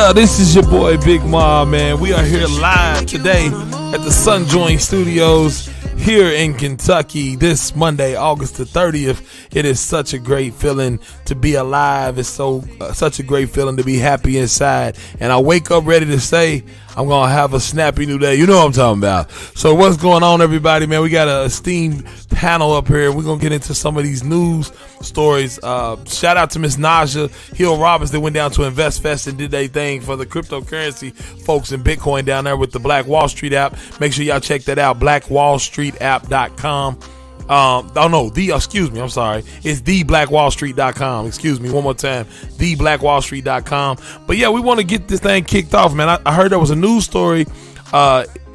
Yeah, this is your boy Big Ma, man. We are here live today at the Sunjoin Studios here in Kentucky this Monday, August the 30th. It is such a great feeling to be alive. It's such a great feeling to be happy inside. And I wake up ready to say I'm going to have a snappy new day. You know what I'm talking about. So what's going on, everybody, man? We got an esteemed panel up here. We're going to get into some of these news stories. Shout out to Miss Naja Hill Roberts that went down to Invest Fest and did their thing for the cryptocurrency folks in Bitcoin down there with the Black Wall Street app. Make sure y'all check that out, blackwallstreetapp.com. I'm sorry. It's thebblackwallstreet.com. Excuse me, one more time. Thebblackwallstreet.com. But yeah, we want to get this thing kicked off, man. I heard there was a news story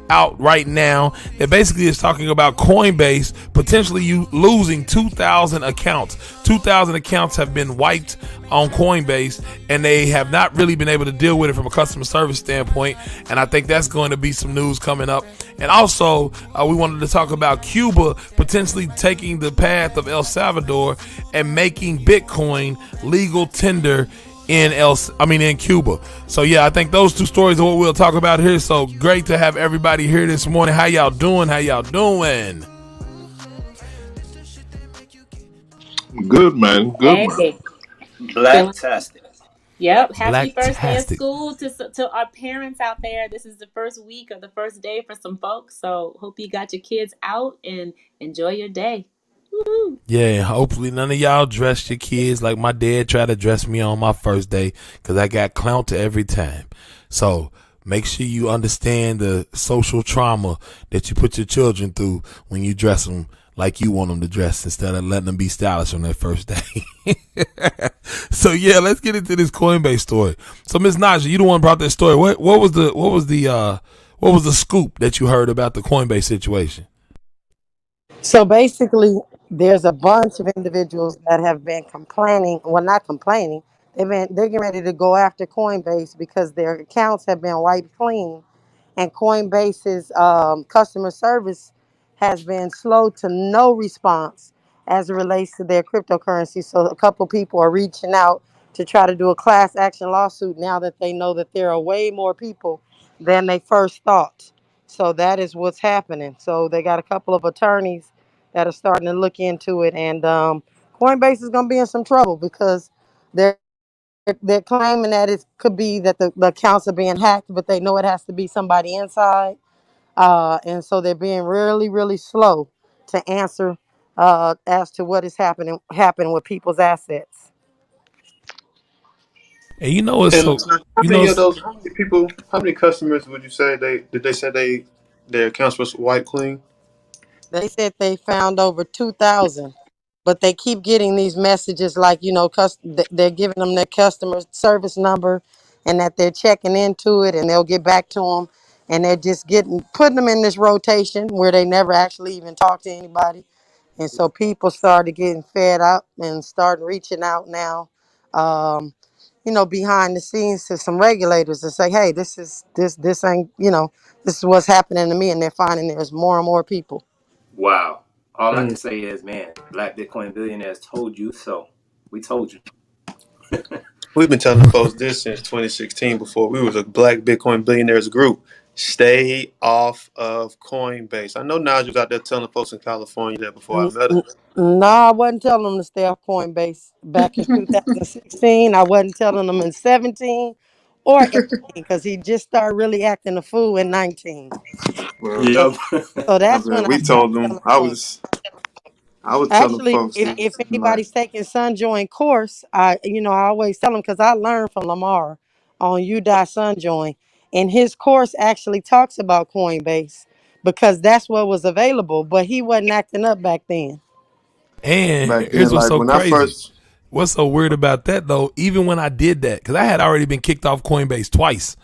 out right now that basically is talking about Coinbase potentially losing 2,000 accounts. 2,000 accounts have been wiped on Coinbase, and they have not really been able to deal with it from a customer service standpoint. And I think that's going to be some news coming up. And also, we wanted to talk about Cuba potentially taking the path of El Salvador and making Bitcoin legal tender in Cuba. So yeah, I think those two stories are what we'll talk about here. So great to have everybody here this morning. How y'all doing? Good, man. Good, man. Hey, Blacktastic. yep. Happy first day of Blacktastic. school to our parents out there. This is the first week or the first day for some folks. So hope you got your kids out and enjoy your day. Woo-hoo. Yeah, hopefully none of y'all dressed your kids like my dad tried to dress me on my first day, because I got clowned every time. So make sure you understand the social trauma that you put your children through when you dress them like you want them to dress instead of letting them be stylish on their first day. So yeah, let's get into this Coinbase story. So Miss Naja, you the one brought that story. What was the scoop that you heard about the Coinbase situation? So basically, there's a bunch of individuals that have been complaining. Well, not complaining. They're getting ready to go after Coinbase because their accounts have been wiped clean, and Coinbase's customer service has been slow to no response as it relates to their cryptocurrency. So a couple people are reaching out to try to do a class action lawsuit now that they know that there are way more people than they first thought. So that is what's happening. So they got a couple of attorneys that are starting to look into it, and Coinbase is going to be in some trouble because they're they're claiming that it could be that the accounts are being hacked, but they know it has to be somebody inside, and so they're being really, really slow to answer as to what is happening with people's assets. And you know it's And so how you know many of it's, those? How many people? How many customers would you say they said their accounts was wiped clean? They said they found over 2,000, but they keep getting these messages like, they're giving them their customer service number and that they're checking into it and they'll get back to them. And they're just putting them in this rotation where they never actually even talk to anybody. And so people started getting fed up and started reaching out now, um, behind the scenes to some regulators to say, hey, this ain't, this is what's happening to me. And they're finding there's more and more people. Wow. All I can Mm. say is, man, Black Bitcoin billionaires told you so. We told you. We've been telling folks this since 2016. Before we was a Black Bitcoin billionaires group. Stay off of Coinbase. I know Nigel was out there telling folks in California that before I N- met him. n- No, I wasn't telling them to stay off Coinbase back in 2016. I wasn't telling them in 17 or 18 because he just started really acting a fool in 19. Well, So, Yep. so I that's mean, when I we started told them telling Coinbase. I was telling Actually, folks if, that if like anybody's taking Sunjoin course, I always tell them because I learned from Lamar on Sunjoin, and his course actually talks about Coinbase because that's what was available, but he wasn't acting up back then. and back then, here's what's like so when I crazy. first What's so weird about that though? Even when I did that, because I had already been kicked off Coinbase twice.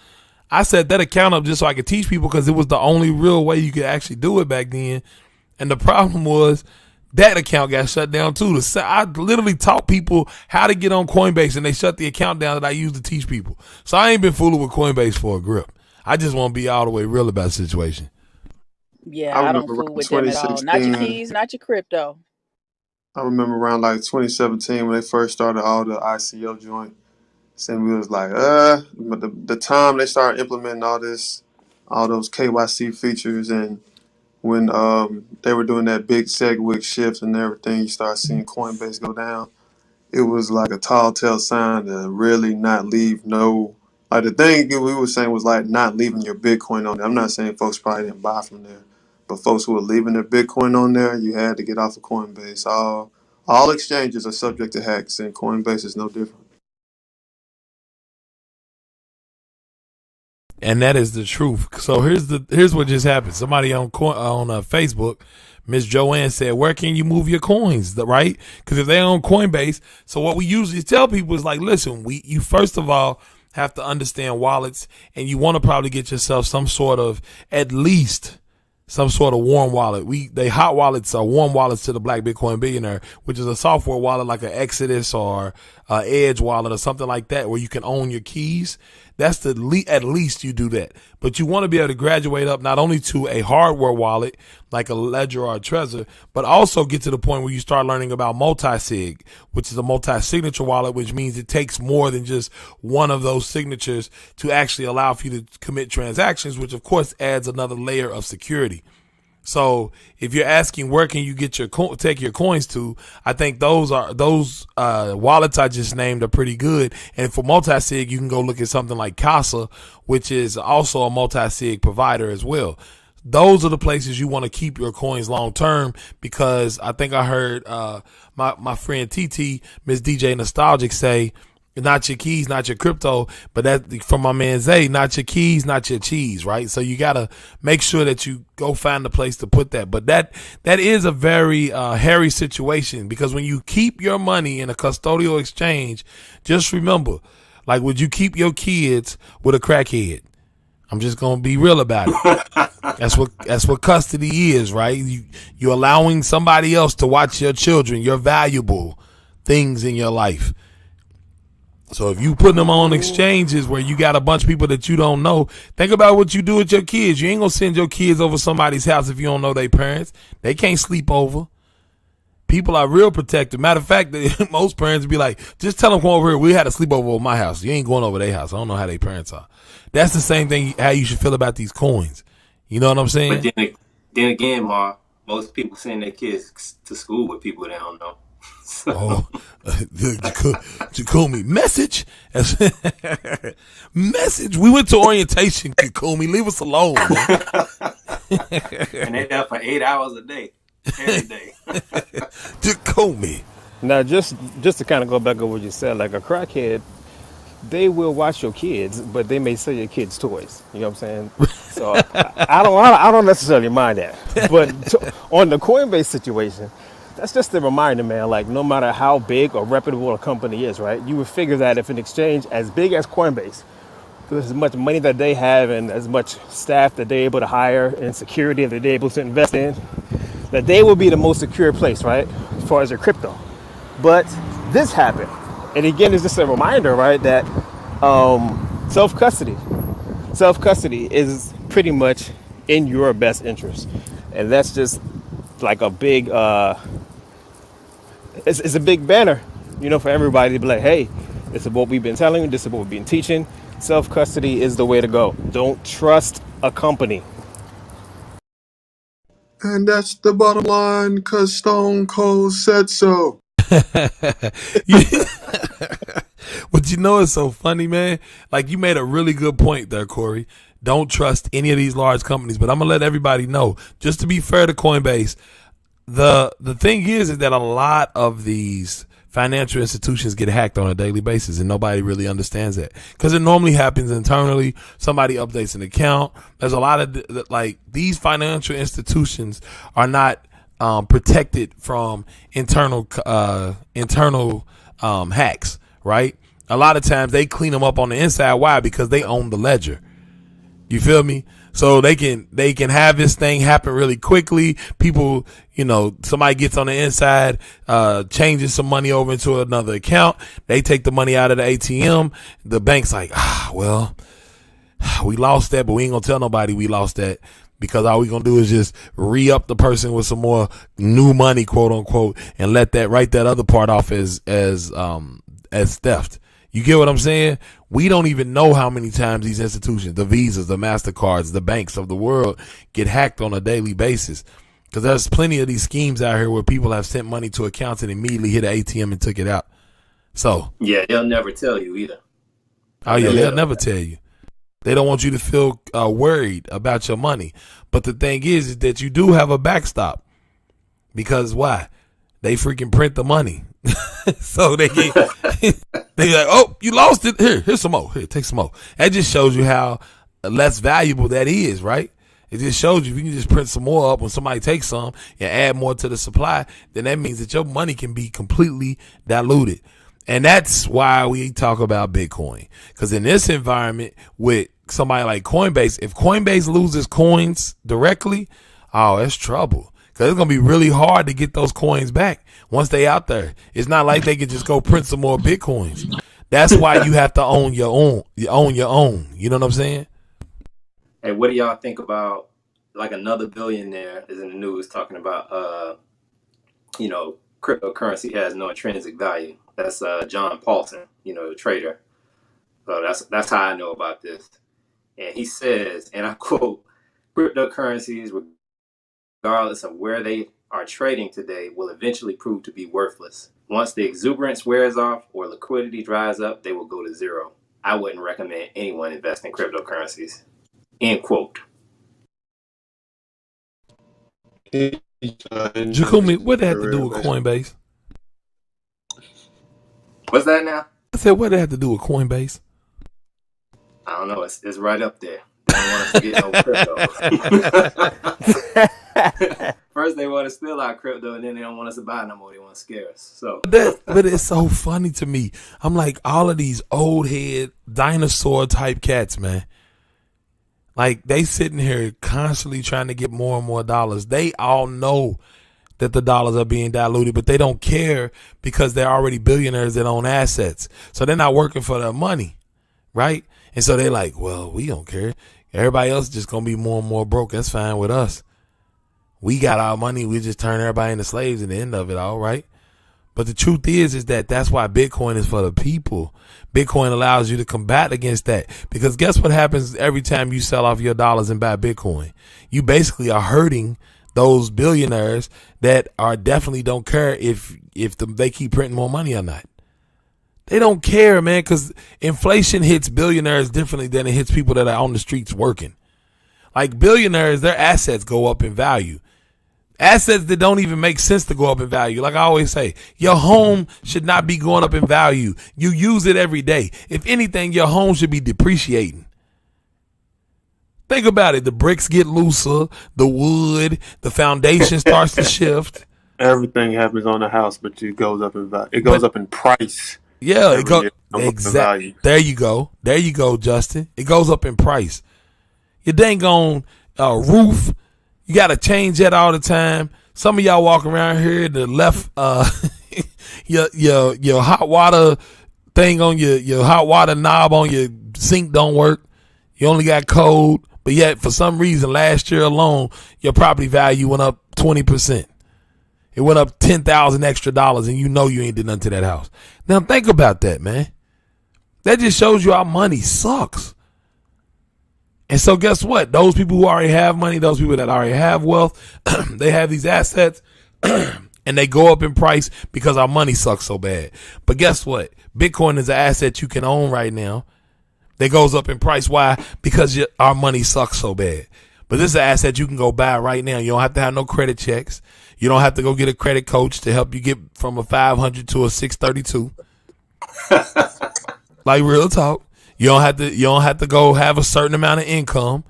I set that account up just so I could teach people because it was the only real way you could actually do it back then. And the problem was that account got shut down too. I literally taught people how to get on Coinbase, and they shut the account down that I used to teach people. So I ain't been fooling with Coinbase for a grip. I just want to be all the way real about the situation. I Yeah, I don't remember fool around with them at all. Not your 2016. keys, not your crypto. I remember around like 2017 when they first started all the ICO joint. So we was like, but the time they started implementing all those KYC features, and when they were doing that big Segwit shift and everything, you start seeing Coinbase go down. It was like a tall tale sign to really not leave no. Like the thing we were saying was like not leaving your Bitcoin on there. I'm not saying folks probably didn't buy from there, but folks who were leaving their Bitcoin on there, you had to get off of Coinbase. All exchanges are subject to hacks, and Coinbase is no different. And that is the truth. So here's what just happened. Somebody on Facebook, Miss Joanne said, "Where can you move your coins?" Right? Because if they're on Coinbase, so what we usually tell people is like, listen, you first of all have to understand wallets, and you want to probably get yourself some sort of at least some sort of warm wallet. They hot wallets are warm wallets to the Black Bitcoin Billionaire, which is a software wallet like an Exodus or Edge wallet or something like that, where you can own your keys. That's at least you do that. But you want to be able to graduate up not only to a hardware wallet like a Ledger or a Trezor, but also get to the point where you start learning about multi-sig, which is a multi-signature wallet, which means it takes more than just one of those signatures to actually allow for you to commit transactions, which of course adds another layer of security. So if you're asking where can you get take your coins to, I think those wallets I just named are pretty good. And for multi-sig, you can go look at something like Casa, which is also a multi-sig provider as well. Those are the places you want to keep your coins long term, because I think I heard my friend TT, Miss DJ Nostalgic, say, not your keys, not your crypto, but that from my man Zay, not your keys, not your cheese, right? So you got to make sure that you go find a place to put that. But that is a very hairy situation, because when you keep your money in a custodial exchange, just remember, like, would you keep your kids with a crackhead? I'm just going to be real about it. That's what custody is, right? You're allowing somebody else to watch your children, your valuable things in your life. So if you put them on exchanges where you got a bunch of people that you don't know, think about what you do with your kids. You ain't gonna send your kids over somebody's house if you don't know their parents. They can't sleep over. People are real protective. Matter of fact, most parents be like, just tell them come over here. We had a sleepover at my house. You ain't going over their house. I don't know how their parents are. That's the same thing how you should feel about these coins. You know what I'm saying? But then again, Ma, most people send their kids to school with people they don't know. Oh, Jakumi, message. Message. We went to orientation, Jakumi. Leave us alone, man. And they're there for 8 hours a day, every day. Jakumi. Now, just to kind of go back over what you said, like a crackhead, they will watch your kids, but they may sell your kids toys. You know what I'm saying? So I don't necessarily mind that. But on the Coinbase situation, that's just a reminder, man. Like, no matter how big or reputable a company is, right? You would figure that if an exchange as big as Coinbase, with as much money that they have and as much staff that they're able to hire and security that they're able to invest in, that they will be the most secure place, right? As far as their crypto. But this happened. And again, it's just a reminder, right? That self-custody is pretty much in your best interest. And that's just like a big, it's a big banner, you know, for everybody to be like, hey, this is what we've been telling you, this is what we've been teaching. Self-custody is the way to go. Don't trust a company. And that's the bottom line, because Stone Cold said so. But you know, it's so funny, man. Like, you made a really good point there, Corey. Don't trust any of these large companies. But I'm gonna let everybody know, just to be fair to Coinbase, the thing is that a lot of these financial institutions get hacked on a daily basis, and nobody really understands that, because it normally happens internally. Somebody updates an account. There's a lot of like, these financial institutions are not protected from internal hacks, right? A lot of times they clean them up on the inside. Why? Because they own the ledger. You feel me? So they can have this thing happen really quickly. People, you know, somebody gets on the inside, changes some money over into another account. They take the money out of the ATM. The bank's like, well, we lost that, but we ain't gonna tell nobody we lost that, because all we gonna do is just re-up the person with some more new money, quote unquote, and write that other part off as theft. You get what I'm saying? We don't even know how many times these institutions, the Visas, the MasterCards, the banks of the world get hacked on a daily basis. Because there's plenty of these schemes out here where people have sent money to accounts and immediately hit an ATM and took it out. So. Yeah, they'll never tell you either. Oh, yeah, they'll never tell you. They don't want you to feel worried about your money. But the thing is that you do have a backstop. Because why? They freaking print the money. So they get, they like, oh, you lost it. Here's some more. Here, take some more. That just shows you how less valuable that is, right? It just shows you if you can just print some more up when somebody takes some and add more to the supply, then that means that your money can be completely diluted. And that's why we talk about Bitcoin. Because in this environment with somebody like Coinbase, if Coinbase loses coins directly, oh, that's trouble. Because it's going to be really hard to get those coins back once they out there. It's not like they can just go print some more Bitcoins. That's why you have to own your own. You own your own. You know what I'm saying? Hey, what do y'all think about, like, another billionaire is in the news talking about, cryptocurrency has no intrinsic value. That's John Paulson, the trader. So that's how I know about this. And he says, and I quote, cryptocurrencies, regardless of where they are trading today, will eventually prove to be worthless. Once the exuberance wears off or liquidity dries up, they will go to zero. I wouldn't recommend anyone invest in cryptocurrencies. End quote. Jakumi, what did that have to do with Coinbase? What's that now? I said, what did that have to do with Coinbase? I don't know. It's right up there. They don't want us to get no crypto. First, they want to steal our crypto, and then they don't want us to buy no more. They want to scare us. So, but it's so funny to me. I'm like, all of these old head dinosaur type cats, man. Like, they sitting here constantly trying to get more and more dollars. They all know that the dollars are being diluted, but they don't care because they're already billionaires that own assets. So they're not working for their money, right? And so they're like, well, we don't care. Everybody else is just going to be more and more broke. That's fine with us. We got our money. We just turn everybody into slaves at the end of it, all right? But the truth is that that's why Bitcoin is for the people. Bitcoin allows you to combat against that. Because guess what happens every time you sell off your dollars and buy Bitcoin? You basically are hurting those billionaires that are definitely don't care if they keep printing more money or not. They don't care, man, because inflation hits billionaires differently than it hits people that are on the streets working. Like billionaires, their assets go up in value. Assets that don't even make sense to go up in value. Like I always say, your home should not be going up in value. You use it every day. If anything, your home should be depreciating. Think about it. The bricks get looser, the wood, the foundation starts to shift. Everything happens on the house, but it goes up in value. It goes up in price. Yeah, it goes exactly. There you go, Justin. It goes up in price. Your dang on roof, you got to change that all the time. Some of y'all walk around here, the left your hot water thing on your hot water knob on your sink don't work. You only got cold, but yet for some reason last year alone, your property value went up 20%. It went up $10,000 extra, and you know you ain't did nothing to that house. Now think about that, man. That just shows you our money sucks. And so guess what? Those people who already have money, those people that already have wealth, they have these assets and they go up in price because our money sucks so bad. But guess what? Bitcoin is an asset you can own right now that goes up in price. Why? Because our money sucks so bad. But this is an asset you can go buy right now. You don't have to have no credit checks. You don't have to go get a credit coach to help you get from a 500 to a 632. Like real talk. You don't have to go have a certain amount of income.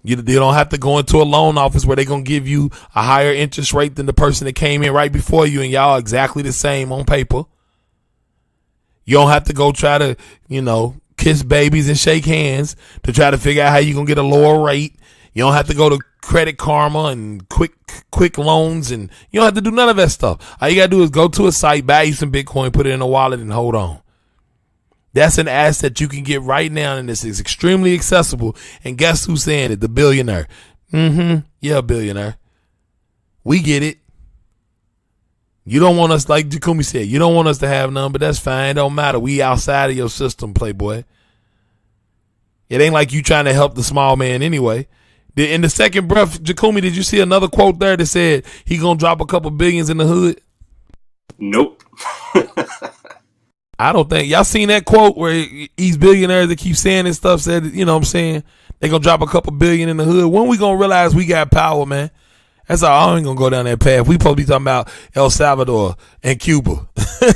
You don't have to go into a loan office where they're going to give you a higher interest rate than the person that came in right before you and y'all exactly the same on paper. You don't have to go try to, kiss babies and shake hands to try to figure out how you're going to get a lower rate. You don't have to go to Credit Karma and quick loans, and you don't have to do none of that stuff. All you got to do is go to a site, buy you some Bitcoin, put it in a wallet, and hold on. That's an asset you can get right now, and this is extremely accessible. And guess who's saying it? The billionaire. Yeah, billionaire. We get it. You don't want us, like Jakumi said, you don't want us to have none, but that's fine. It don't matter. We outside of your system, Playboy. It ain't like you trying to help the small man anyway. In the second breath, Jakumi, did you see another quote there that said he gonna drop a couple billions in the hood? Nope. I don't think y'all seen that quote where these billionaires that keep saying this stuff said, you know what I'm saying, they gonna drop a couple billion in the hood. When we gonna realize we got power, man? That's all. I ain't gonna go down that path. We supposed to be talking about El Salvador and Cuba.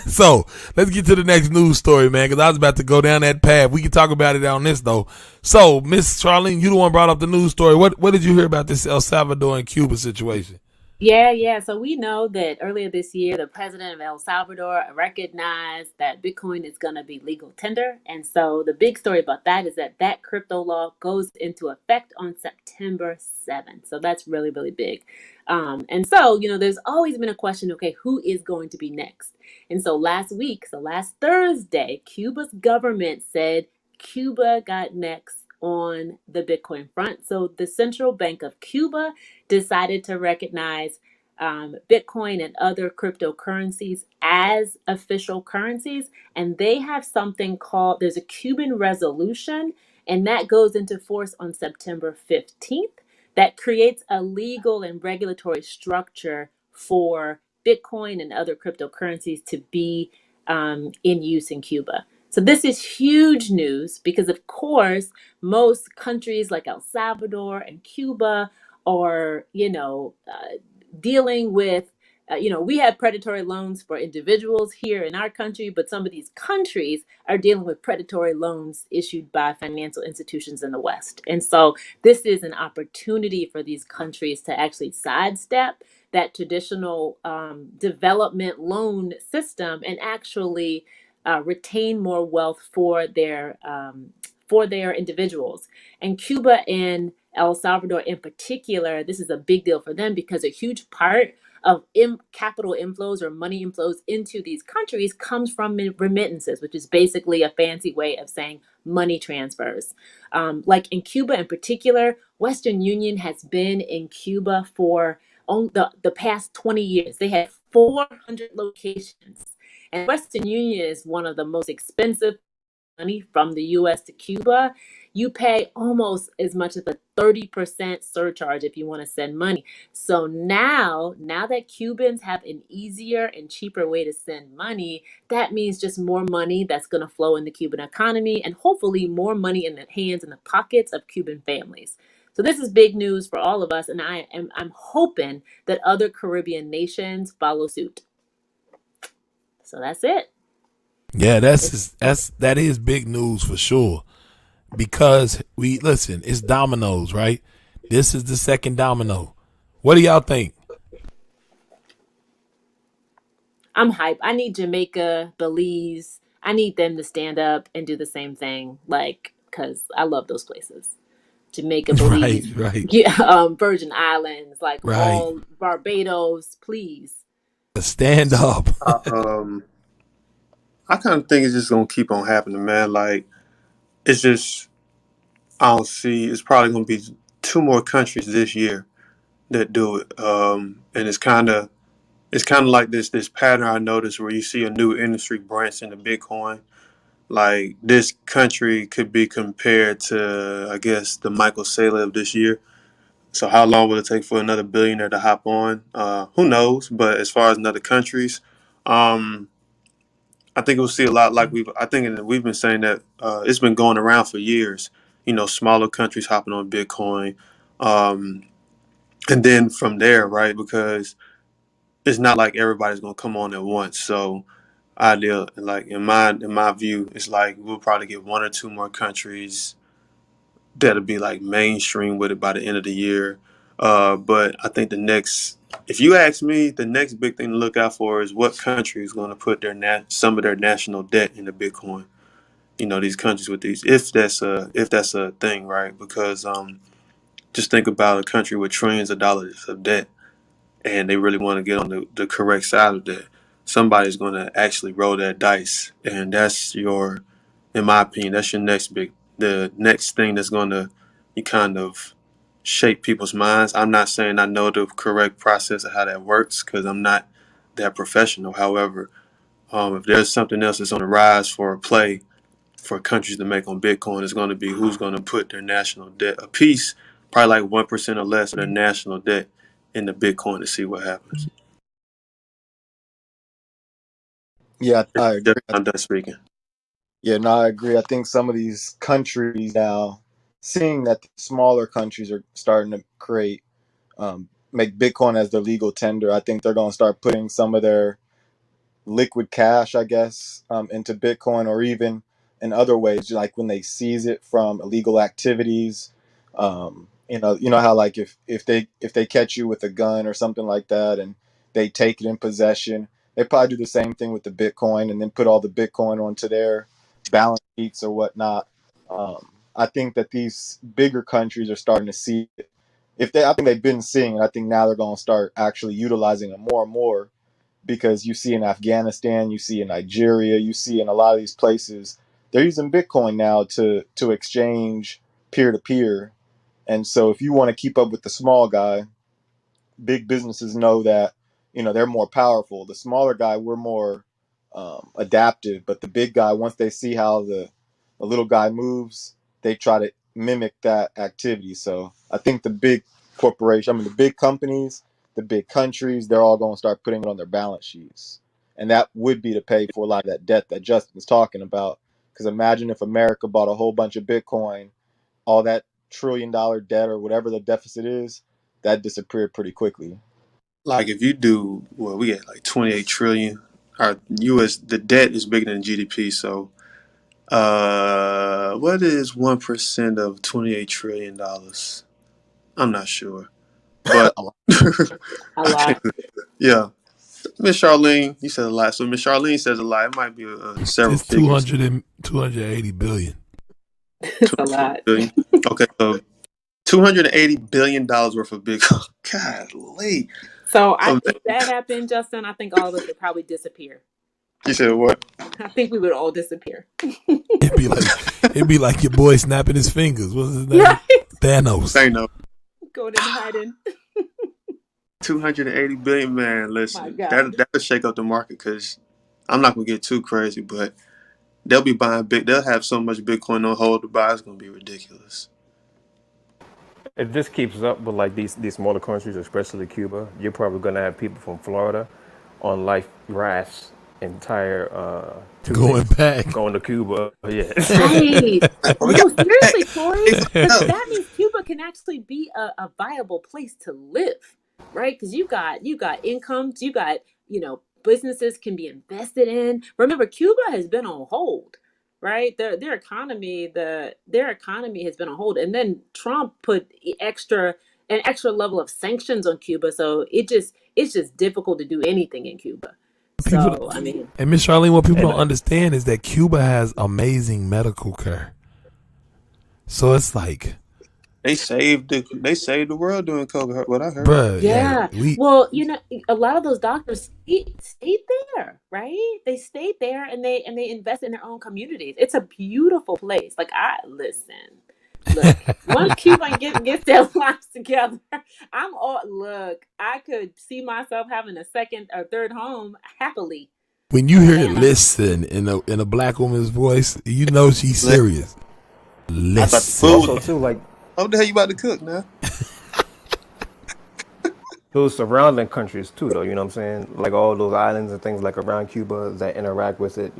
So let's get to the next news story, man, because I was about to go down that path. We can talk about it on this though. So, Miss Charlene, you the one brought up the news story. What did you hear about this El Salvador and Cuba situation? Yeah. So we know that earlier this year, the president of El Salvador recognized that Bitcoin is going to be legal tender. And so the big story about that is that that crypto law goes into effect on September 7th. So that's really, really big. And so, there's always been a question, okay, who is going to be next? And so last Thursday, Cuba's government said Cuba got next on the Bitcoin front. So the Central Bank of Cuba decided to recognize Bitcoin and other cryptocurrencies as official currencies. And they have something called, there's a Cuban resolution, and that goes into force on September 15th that creates a legal and regulatory structure for Bitcoin and other cryptocurrencies to be in use in Cuba. So this is huge news because, of course, most countries like El Salvador and Cuba are, dealing with, we have predatory loans for individuals here in our country, but some of these countries are dealing with predatory loans issued by financial institutions in the West. And so this is an opportunity for these countries to actually sidestep that traditional development loan system and actually retain more wealth for their individuals. And Cuba and El Salvador in particular, this is a big deal for them because a huge part of capital inflows or money inflows into these countries comes from remittances, which is basically a fancy way of saying money transfers. Like in Cuba in particular, Western Union has been in Cuba for the past 20 years. They have 400 locations. And Western Union is one of the most expensive money from the US to Cuba. You pay almost as much as a 30% surcharge if you want to send money. So now that Cubans have an easier and cheaper way to send money, that means just more money that's going to flow in the Cuban economy and hopefully more money in the hands and the pockets of Cuban families. So this is big news for all of us, and I'm hoping that other Caribbean nations follow suit. So that's it. Yeah, that is big news for sure. Because it's dominoes, right? This is the second domino. What do y'all think? I'm hype. I need Jamaica, Belize. I need them to stand up and do the same thing, because I love those places. Jamaica, Belize, Right. yeah, Virgin Islands, Right. all Barbados, please. Stand up. I kind of think it's just gonna keep on happening, man. Like, it's just, I don't see. It's probably gonna be 2 more countries this year that do it. And it's kind of like this pattern I noticed where you see a new industry branch into Bitcoin. Like, this country could be compared to, I guess, the Michael Saylor of this year. So how long will it take for another billionaire to hop on? Who knows? But as far as other countries, um, I think we'll see a lot like we've been saying that it's been going around for years. Smaller countries hopping on Bitcoin, um, and then from there, right? Because it's not like everybody's gonna come on at once. So, ideal, like in my view, it's like we'll probably get 1 or 2 more countries that'll be like mainstream with it by the end of the year. But I think if you ask me, the next big thing to look out for is what country is going to put some of their national debt into Bitcoin. These countries with these, if that's a thing, right? Because just think about a country with trillions of dollars of debt, and they really want to get on the correct side of that. Somebody's going to actually roll that dice, and in my opinion, that's the next thing that's going to you kind of shape people's minds. I'm not saying I know the correct process of how that works because I'm not that professional. However, if there's something else that's on the rise for a play for countries to make on Bitcoin, it's going to be who's going to put their national debt, a piece, probably like 1% or less of their national debt into Bitcoin to see what happens. Yeah, I agree. I'm done speaking. Yeah, no, I agree. I think some of these countries now, seeing that the smaller countries are starting to make Bitcoin as their legal tender, I think they're going to start putting some of their liquid cash, I guess, into Bitcoin, or even in other ways, like when they seize it from illegal activities. You know how like if they catch you with a gun or something like that, and they take it in possession, they probably do the same thing with the Bitcoin, and then put all the Bitcoin onto their balance sheets or whatnot. I think that these bigger countries are starting to see it. I think they've been seeing it. I think now they're going to start actually utilizing it more and more, because you see in Afghanistan, you see in Nigeria, you see in a lot of these places, they're using Bitcoin now to exchange peer to peer. And so if you want to keep up with the small guy, big businesses know that, they're more powerful. The smaller guy, we're more adaptive, but the big guy, once they see how the little guy moves, they try to mimic that activity. So I think the big the big companies, the big countries, they're all going to start putting it on their balance sheets. And that would be to pay for a lot of that debt that Justin's talking about. Because imagine if America bought a whole bunch of Bitcoin, all that $1 trillion debt or whatever the deficit is, that disappeared pretty quickly. Like if you do, well, we had like 28 trillion. Our the debt is bigger than GDP. So, what is 1% of $28 trillion? I'm not sure, but A I lot. can't. Yeah, Miss Charlene, you said a lot. So Miss Charlene says a lot. It might be several It's figures. 280 billion. It's a lot. Billion. Okay, so $280 billion worth of Bitcoin. Golly. So if that happened, Justin, I think all of us would probably disappear. You said what? I think we would all disappear. It'd be like your boy snapping his fingers. What's his name? Right. Thanos. I know. Going in hiding. 280 billion, man. Listen, My God. that'll shake up the market, because I'm not gonna get too crazy, but they'll be buying they'll have so much Bitcoin on hold to buy, it's gonna be ridiculous. If this keeps up with like these smaller countries, especially Cuba, you're probably gonna have people from Florida on life rafts entire Going back. going to Cuba. Yeah. Right. No, seriously, Corey. That means Cuba can actually be a viable place to live, right? Because you got incomes, you got, businesses can be invested in. Remember, Cuba has been on hold, right? Their economy has been on hold, and then Trump put an extra level of sanctions on Cuba, so it's just difficult to do anything in Cuba. So I mean, and Miss Charlene, what people don't understand is that Cuba has amazing medical care. So it's like They saved the world during COVID. What I heard. bruh, yeah. we Well, a lot of those doctors stayed there, right? They stayed there and they invest in their own communities. It's a beautiful place. Like look, once Cuba gets their lives together, I could see myself having a second or third home happily. when you hear it listen in a black woman's voice, you know she's serious. Listen. Also too, like What the hell you about to cook now? those surrounding countries too, though. You know what I'm saying? Like all those islands and things like around Cuba that interact with it.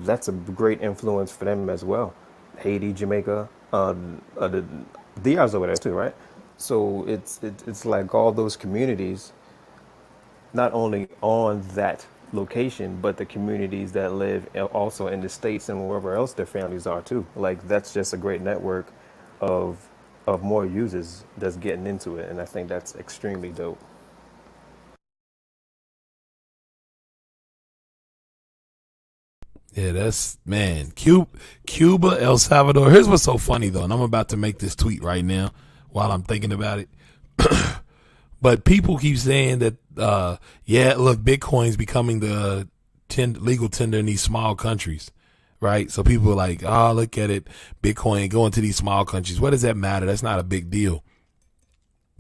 That's a great influence for them as well. Haiti, Jamaica, the DR's over there too, right? So it's like all those communities, not only on that location, but the communities that live also in the states and wherever else their families are too. Like that's just a great network of more users that's getting into it, and I think that's extremely dope. Yeah, that's man. Cuba, El Salvador. Here's what's so funny though, and I'm about to make this tweet right now while I'm thinking about it. But people keep saying that, look, Bitcoin's becoming the legal tender in these small countries, right? So people are like, oh, look at it, Bitcoin going to these small countries. What does that matter? That's not a big deal.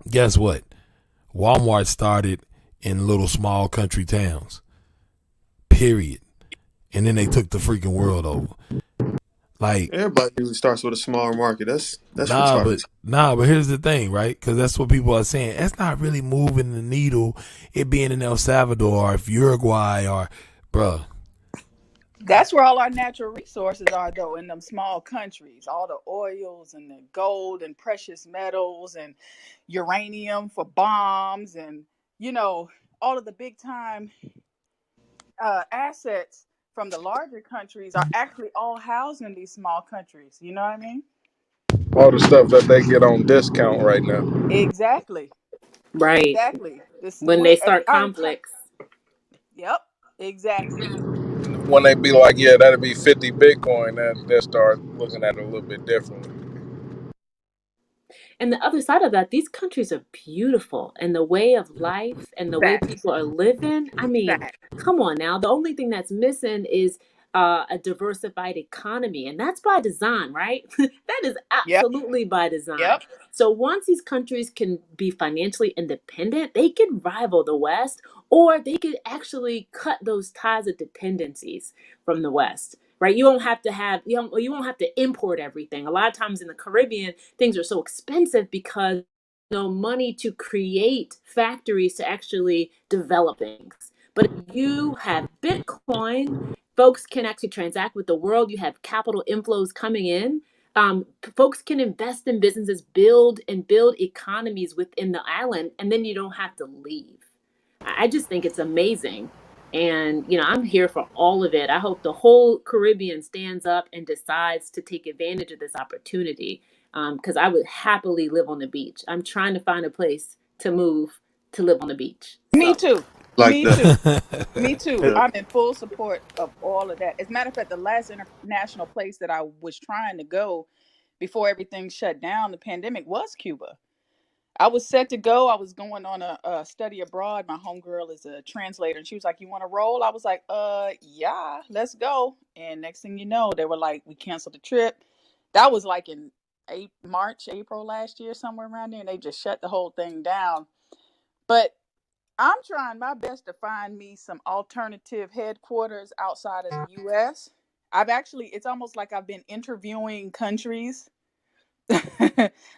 Guess what? Walmart started in little small country towns. Period. And then they took the freaking world over. Like, Everybody usually starts with a smaller market. That's nah, retarded. but here's the thing, right? Because that's what people are saying. That's not really moving the needle. It being in El Salvador or if Uruguay or, bruh. That's where all our natural resources are, though, in them small countries. All the oils and the gold and precious metals and uranium for bombs and, all of the big time assets from the larger countries are actually all housed in these small countries. You know what I mean? All the stuff that they get on discount right now. Exactly. Right. Exactly. When they start conflicts. Yep. Exactly. When they be like, yeah, that'll be 50 Bitcoin, they'll start looking at it a little bit differently. And the other side of that, these countries are beautiful, and the way of life and the way Facts. people are living. I mean, Facts. come on now. The only thing that's missing is a diversified economy, and that's by design, right? That is Yep. absolutely by design. Yep. So once these countries can be financially independent, they can rival the West, or they could actually cut those ties of dependencies from the West. Right? You won't have to import everything. A lot of times in the Caribbean, things are so expensive because money to create factories to actually develop things. But if you have Bitcoin, folks can actually transact with the world. You have capital inflows coming in. Folks can invest in businesses, build economies within the island, and then you don't have to leave. I just think it's amazing. And, I'm here for all of it. I hope the whole Caribbean stands up and decides to take advantage of this opportunity, because I would happily live on the beach. I'm trying to find a place to move to live on the beach. Me So, too. Like Me the too. Me too. the I'm in full support of all of that. As a matter of fact, the last international place that I was trying to go before everything shut down, the pandemic, was Cuba. I was set to go. I was going on a study abroad. My homegirl is a translator, and she was like, "You want to roll?" I was like, yeah, let's go." And next thing you know, they were like, "We canceled the trip." That was like in March, April last year, somewhere around there, and they just shut the whole thing down. But I'm trying my best to find me some alternative headquarters outside of the U.S. It's almost like I've been interviewing countries,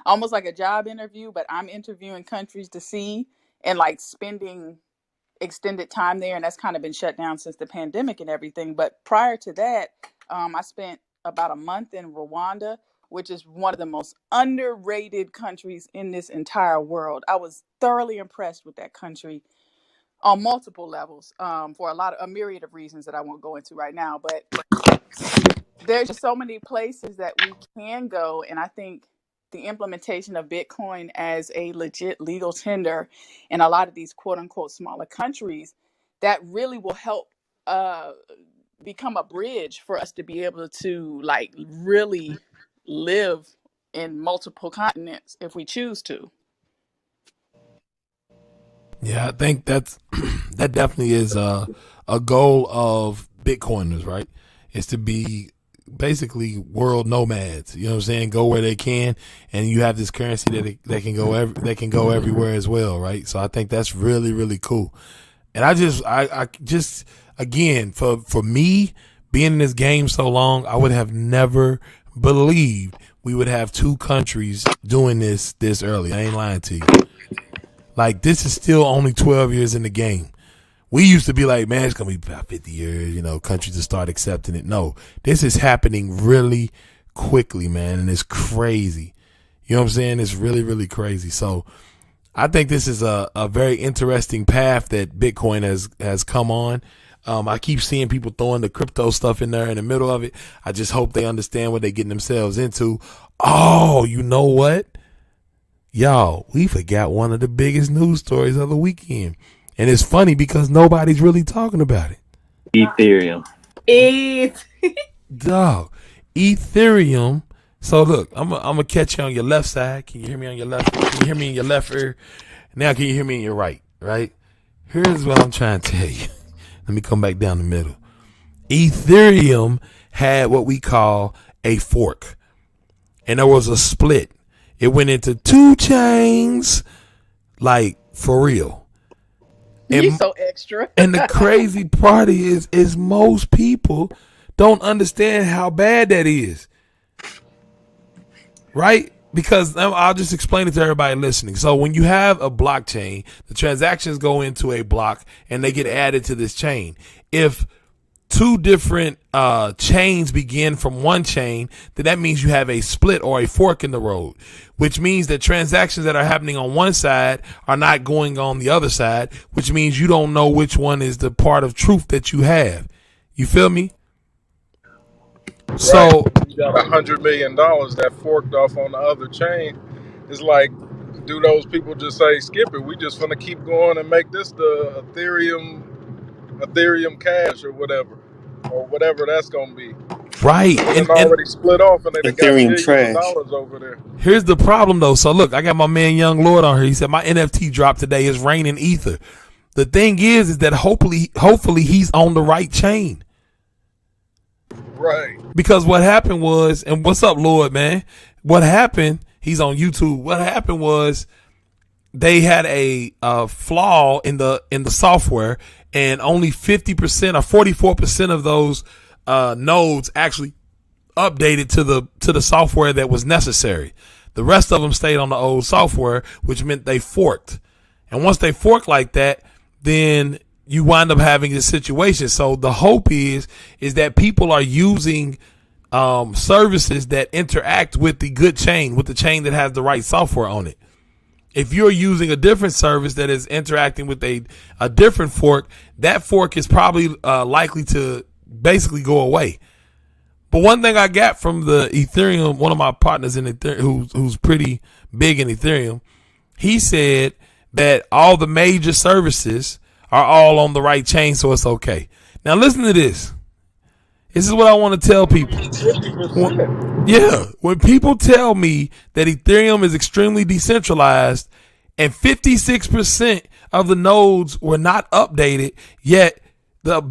almost like a job interview, but I'm interviewing countries to see and like spending extended time there. And that's kind of been shut down since the pandemic and everything. But prior to that, I spent about a month in Rwanda, which is one of the most underrated countries in this entire world. I was thoroughly impressed with that country on multiple levels, for a myriad of reasons that I won't go into right now. But there's just so many places that we can go, and I think the implementation of Bitcoin as a legit legal tender in a lot of these quote unquote smaller countries, that really will help become a bridge for us to be able to like really live in multiple continents if we choose to. Yeah, I think that definitely is a goal of Bitcoiners, right? Is to be basically world nomads. You know what I'm saying? Go where they can, and you have this currency that can go everywhere as well, right? So I think that's really, really cool. And I just again, for me being in this game so long, I would have never believed we would have two countries doing this early. I ain't lying to you. Like, this is still only 12 years in the game. We used to be like, man, it's going to be about 50 years, countries to start accepting it. No, this is happening really quickly, man, and it's crazy. You know what I'm saying? It's really, really crazy. So I think this is a very interesting path that Bitcoin has come on. I keep seeing people throwing the crypto stuff in there in the middle of it. I just hope they understand what they're getting themselves into. Oh, you know what? Y'all, we forgot one of the biggest news stories of the weekend. And it's funny because nobody's really talking about it. Ethereum. Dog, Ethereum. So look, I'm gonna catch you on your left side. Can you hear me on your left? Can you hear me in your left ear? Now can you hear me in your right? Right? Here's what I'm trying to tell you. Let me come back down the middle. Ethereum had what we call a fork. And there was a split. It went into two chains, like for real. You And so extra. and the crazy part is most people don't understand how bad that is, right? Because I'll just explain it to everybody listening. So when you have a blockchain, the transactions go into a block and they get added to this chain. If two different chains begin from one chain, then that means you have a split or a fork in the road, which means that transactions that are happening on one side are not going on the other side, which means you don't know which one is the part of truth that you have. You feel me? So You got $100 million that forked off on the other chain. It's like, do those people just say, skip it? We just gonna keep going and make this the Ethereum Cash or whatever that's gonna be. right, And and already split off, and they got Ethereum billions trash. of dollars over there. here's the problem though. So look, I got my man Young Lord on here. He said my NFT drop today is raining ether. The thing is that hopefully he's on the right chain. Right. Because what happened was, and what's up, Lord, man? What happened, he's on YouTube. What happened was they had a flaw in the software, and only 50% or 44% of those nodes actually updated to the software that was necessary. The rest of them stayed on the old software, which meant they forked. And once they fork like that, then you wind up having this situation. So the hope is that people are using services that interact with the good chain, with the chain that has the right software on it. If you're using a different service that is interacting with a different fork, that fork is probably likely to basically go away. But one thing I got from the Ethereum, one of my partners in Ethereum, who's pretty big in Ethereum, he said that all the major services are all on the right chain, so it's okay. Now listen to this. This is what I want to tell people. When people tell me that Ethereum is extremely decentralized and 56% of the nodes were not updated, yet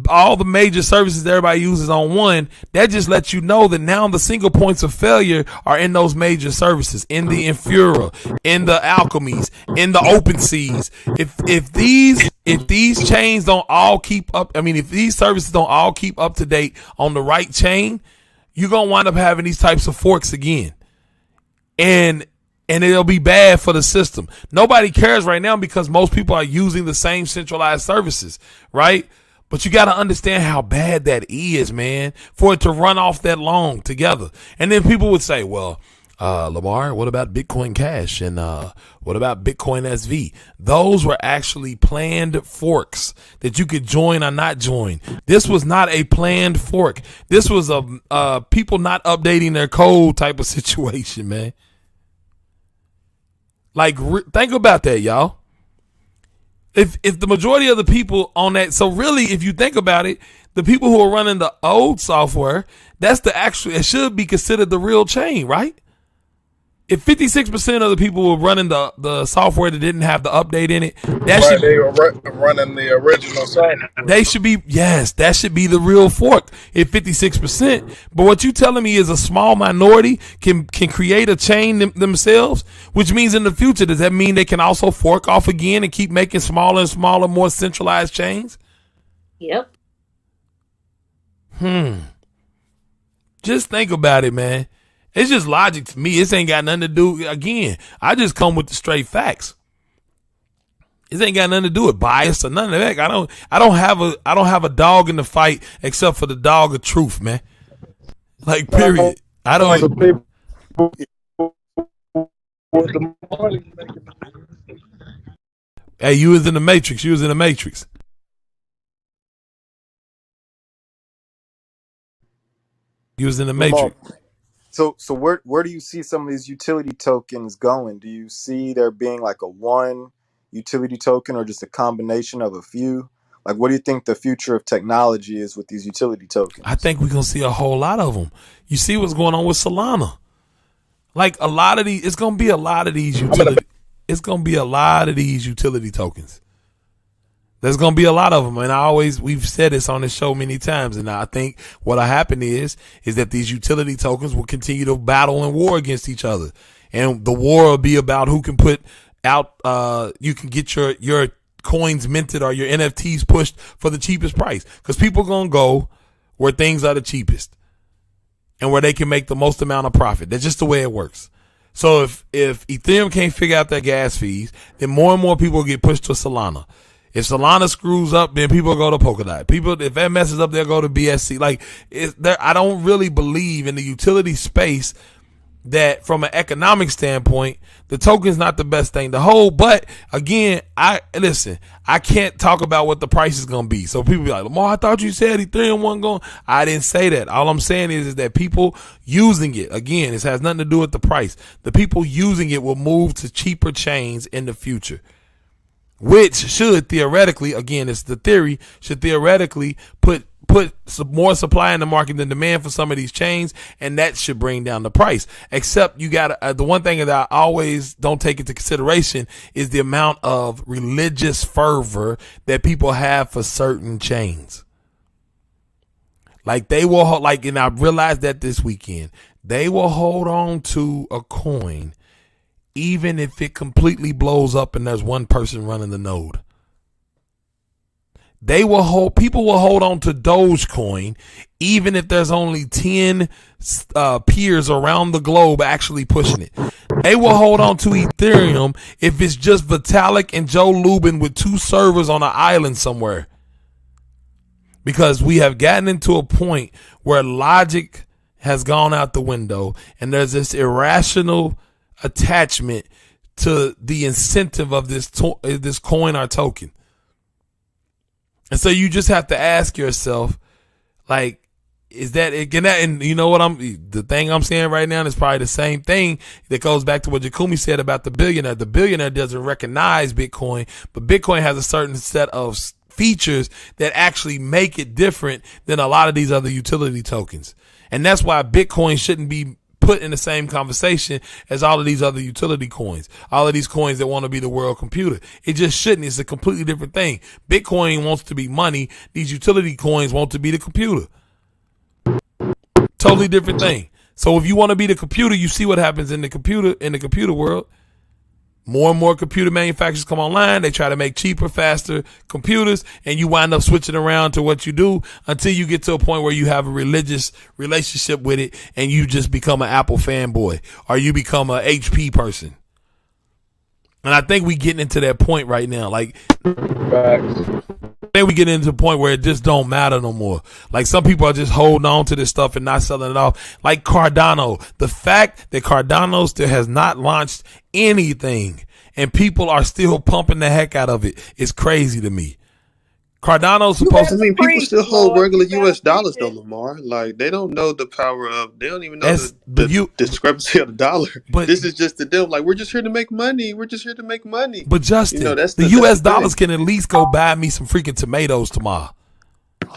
all the major services that everybody uses on one, that just lets you know that now the single points of failure are in those major services, in the Infura, in the Alchemies, in the OpenSeas. If these chains don't all keep up, if these services don't all keep up to date on the right chain, you're gonna wind up having these types of forks again, and it'll be bad for the system. Nobody cares right now because most people are using the same centralized services, right? But you got to understand how bad that is, man, for it to run off that long together. And then people would say, well, Lamar, what about Bitcoin Cash? And what about Bitcoin SV? Those were actually planned forks that you could join or not join. This was not a planned fork. This was a people not updating their code type of situation, man. Like, think about that, y'all. If the majority of the people on that, so really, if you think about it, the people who are running the old software, that's it should be considered the real chain, right? If 56% of the people were running the software that didn't have the update in it, They were running the original software. That should be the real fork at 56%. But what you telling me is a small minority can create a chain themselves, which means in the future, does that mean they can also fork off again and keep making smaller and smaller, more centralized chains? Yep. Just think about it, man. It's just logic to me. This ain't got nothing to do, again, I just come with the straight facts. This ain't got nothing to do with bias or none of that. I don't have a dog in the fight except for the dog of truth, man. Like, period. I don't. Hey, you was in the Matrix. You was in the Matrix. So where do you see some of these utility tokens going? Do you see there being like a one utility token or just a combination of a few? Like, what do you think the future of technology is with these utility tokens? I think we're going to see a whole lot of them. You see what's going on with Solana. Like, a lot of these, it's going to be a lot of these utility. It's going to be a lot of these utility tokens. There's going to be a lot of them. And we've said this on this show many times. And I think what'll happen is that these utility tokens will continue to battle and war against each other. And the war will be about who can put out, you can get your coins minted or your NFTs pushed for the cheapest price, because people gonna go where things are the cheapest and where they can make the most amount of profit. That's just the way it works. So if Ethereum can't figure out their gas fees, then more and more people get pushed to Solana. If Solana screws up, then people go to Polkadot. People, if that messes up, they'll go to BSC. Like, I don't really believe in the utility space that from an economic standpoint, the token's not the best thing to hold. But again, I can't talk about what the price is going to be. So people be like, Lamar, I thought you said Ethereum wasn't going. I didn't say that. All I'm saying is that people using it, again, this has nothing to do with the price. The people using it will move to cheaper chains in the future, which should theoretically, again, it's the theory, should theoretically put some more supply in the market than demand for some of these chains, and that should bring down the price. Except you got the one thing that I always don't take into consideration is the amount of religious fervor that people have for certain chains. Like they will, like, and I realized that this weekend, they will hold on to a coin even if it completely blows up and there's one person running the node. People will hold on to Dogecoin even if there's only 10 peers around the globe actually pushing it. They will hold on to Ethereum if it's just Vitalik and Joe Lubin with 2 servers on an island somewhere. Because we have gotten into a point where logic has gone out the window and there's this irrational attachment to the incentive of this coin or token. And so you just have to ask yourself, like, is that, and you know what the thing I'm saying right now is probably the same thing that goes back to what Jakumi said about the billionaire. The billionaire doesn't recognize Bitcoin, but Bitcoin has a certain set of features that actually make it different than a lot of these other utility tokens. And that's why Bitcoin shouldn't be put in the same conversation as all of these other utility coins, all of these coins that want to be the world computer. It just shouldn't. It's a completely different thing. Bitcoin wants to be money. These utility coins want to be the computer. Totally different thing. So if you want to be the computer, you see what happens in the computer world. More and more computer manufacturers come online. They try to make cheaper, faster computers, and you wind up switching around to what you do until you get to a point where you have a religious relationship with it and you just become an Apple fanboy or you become a HP person. And I think we getting into that point right now. Like, I think we get into the point where it just don't matter no more. Like, some people are just holding on to this stuff and not selling it off. Like Cardano. The fact that Cardano still has not launched anything and people are still pumping the heck out of it is crazy to me. Cardano's supposed I to. mean, people still hold Lord, regular you better US dollars preach though, it. Lamar. Like, they don't know the power of. They don't even know That's the discrepancy of the dollar. But This is just the deal. Like, we're just here to make money. We're just here to make money. but Justin, That's the the US thing. dollars can at least go buy me some freaking tomatoes tomorrow.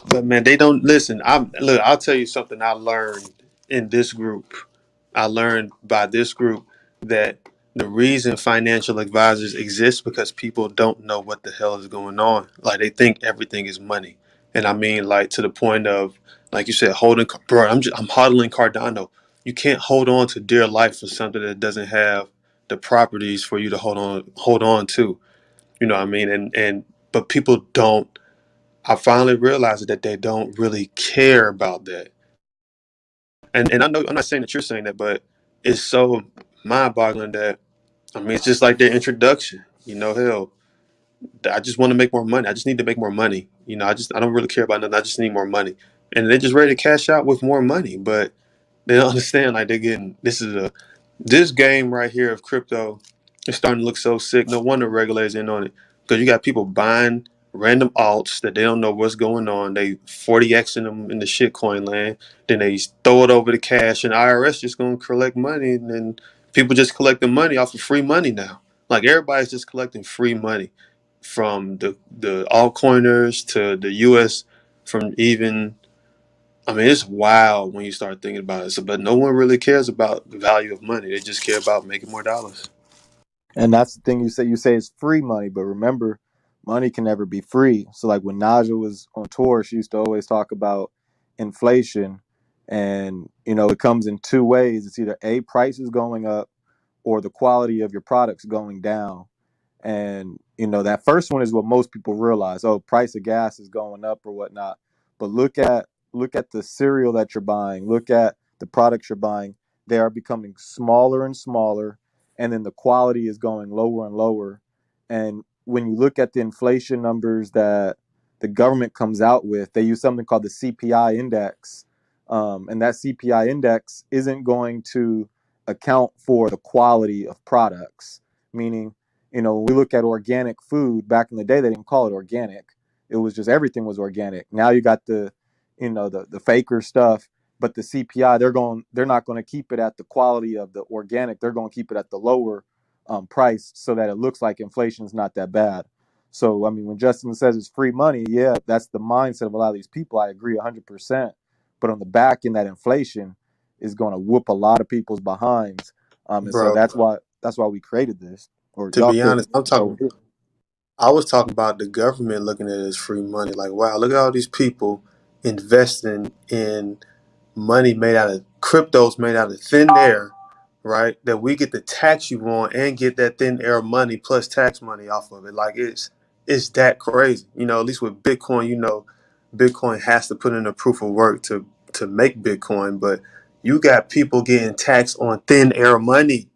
But man, they don't listen. I'll tell you something I learned in this group. I learned by this group that the reason financial advisors exist because people don't know what the hell is going on. Like, they think everything is money. And I mean, like, to the point of, like you said, I'm hodling Cardano. You can't hold on to dear life for something that doesn't have the properties for you to hold on to. You know what I mean? But people don't. I finally realized that they don't really care about that. And I know I'm not saying that you're saying that, but it's so mind-boggling that, I mean, it's just like their introduction. Hell, I just want to make more money. I just need to make more money. I don't really care about nothing. I just need more money. And they're just ready to cash out with more money, but they don't understand, like, they're getting, this game right here of crypto is starting to look so sick. No wonder regulators in on it, because you got people buying random alts that they don't know what's going on. They 40xing them in the shitcoin land. Then they throw it over to cash, and IRS just gonna collect money, and then people just collecting money off of free money now. Like, everybody's just collecting free money from the altcoiners to the US, from even. I mean, it's wild when you start thinking about it. So, but no one really cares about the value of money. They just care about making more dollars. And that's the thing you say. You say it's free money, but remember, money can never be free. So, like, when Naja was on tour, she used to always talk about inflation, and it comes in 2 ways. It's either A, prices going up, or the quality of your products going down. And that first one is what most people realize. Oh, price of gas is going up or whatnot. But look at the cereal that you're buying. Look at the products you're buying. They are becoming smaller and smaller, and then the quality is going lower and lower. And when you look at the inflation numbers that the government comes out with, they use something called the CPI index. And that CPI index isn't going to account for the quality of products. Meaning, when we look at organic food, back in the day, they didn't call it organic. It was just everything was organic. Now you got the faker stuff, but the CPI, they're not going to keep it at the quality of the organic. They're going to keep it at the lower price so that it looks like inflation is not that bad. So, I mean, when Justin says it's free money, yeah, that's the mindset of a lot of these people. I agree 100%. But on the back end, that inflation is going to whoop a lot of people's behinds. And so Bro, that's why we created this. Or to y'all be created honest, I'm this over talking. here. I was talking about the government looking at it as free money. Like, wow, look at all these people investing in money made out of cryptos, made out of thin air, right? That we get to tax you on and get that thin air money plus tax money off of it. Like, it's that crazy. At least with Bitcoin, Bitcoin has to put in a proof of work to make Bitcoin, but you got people getting taxed on thin air money.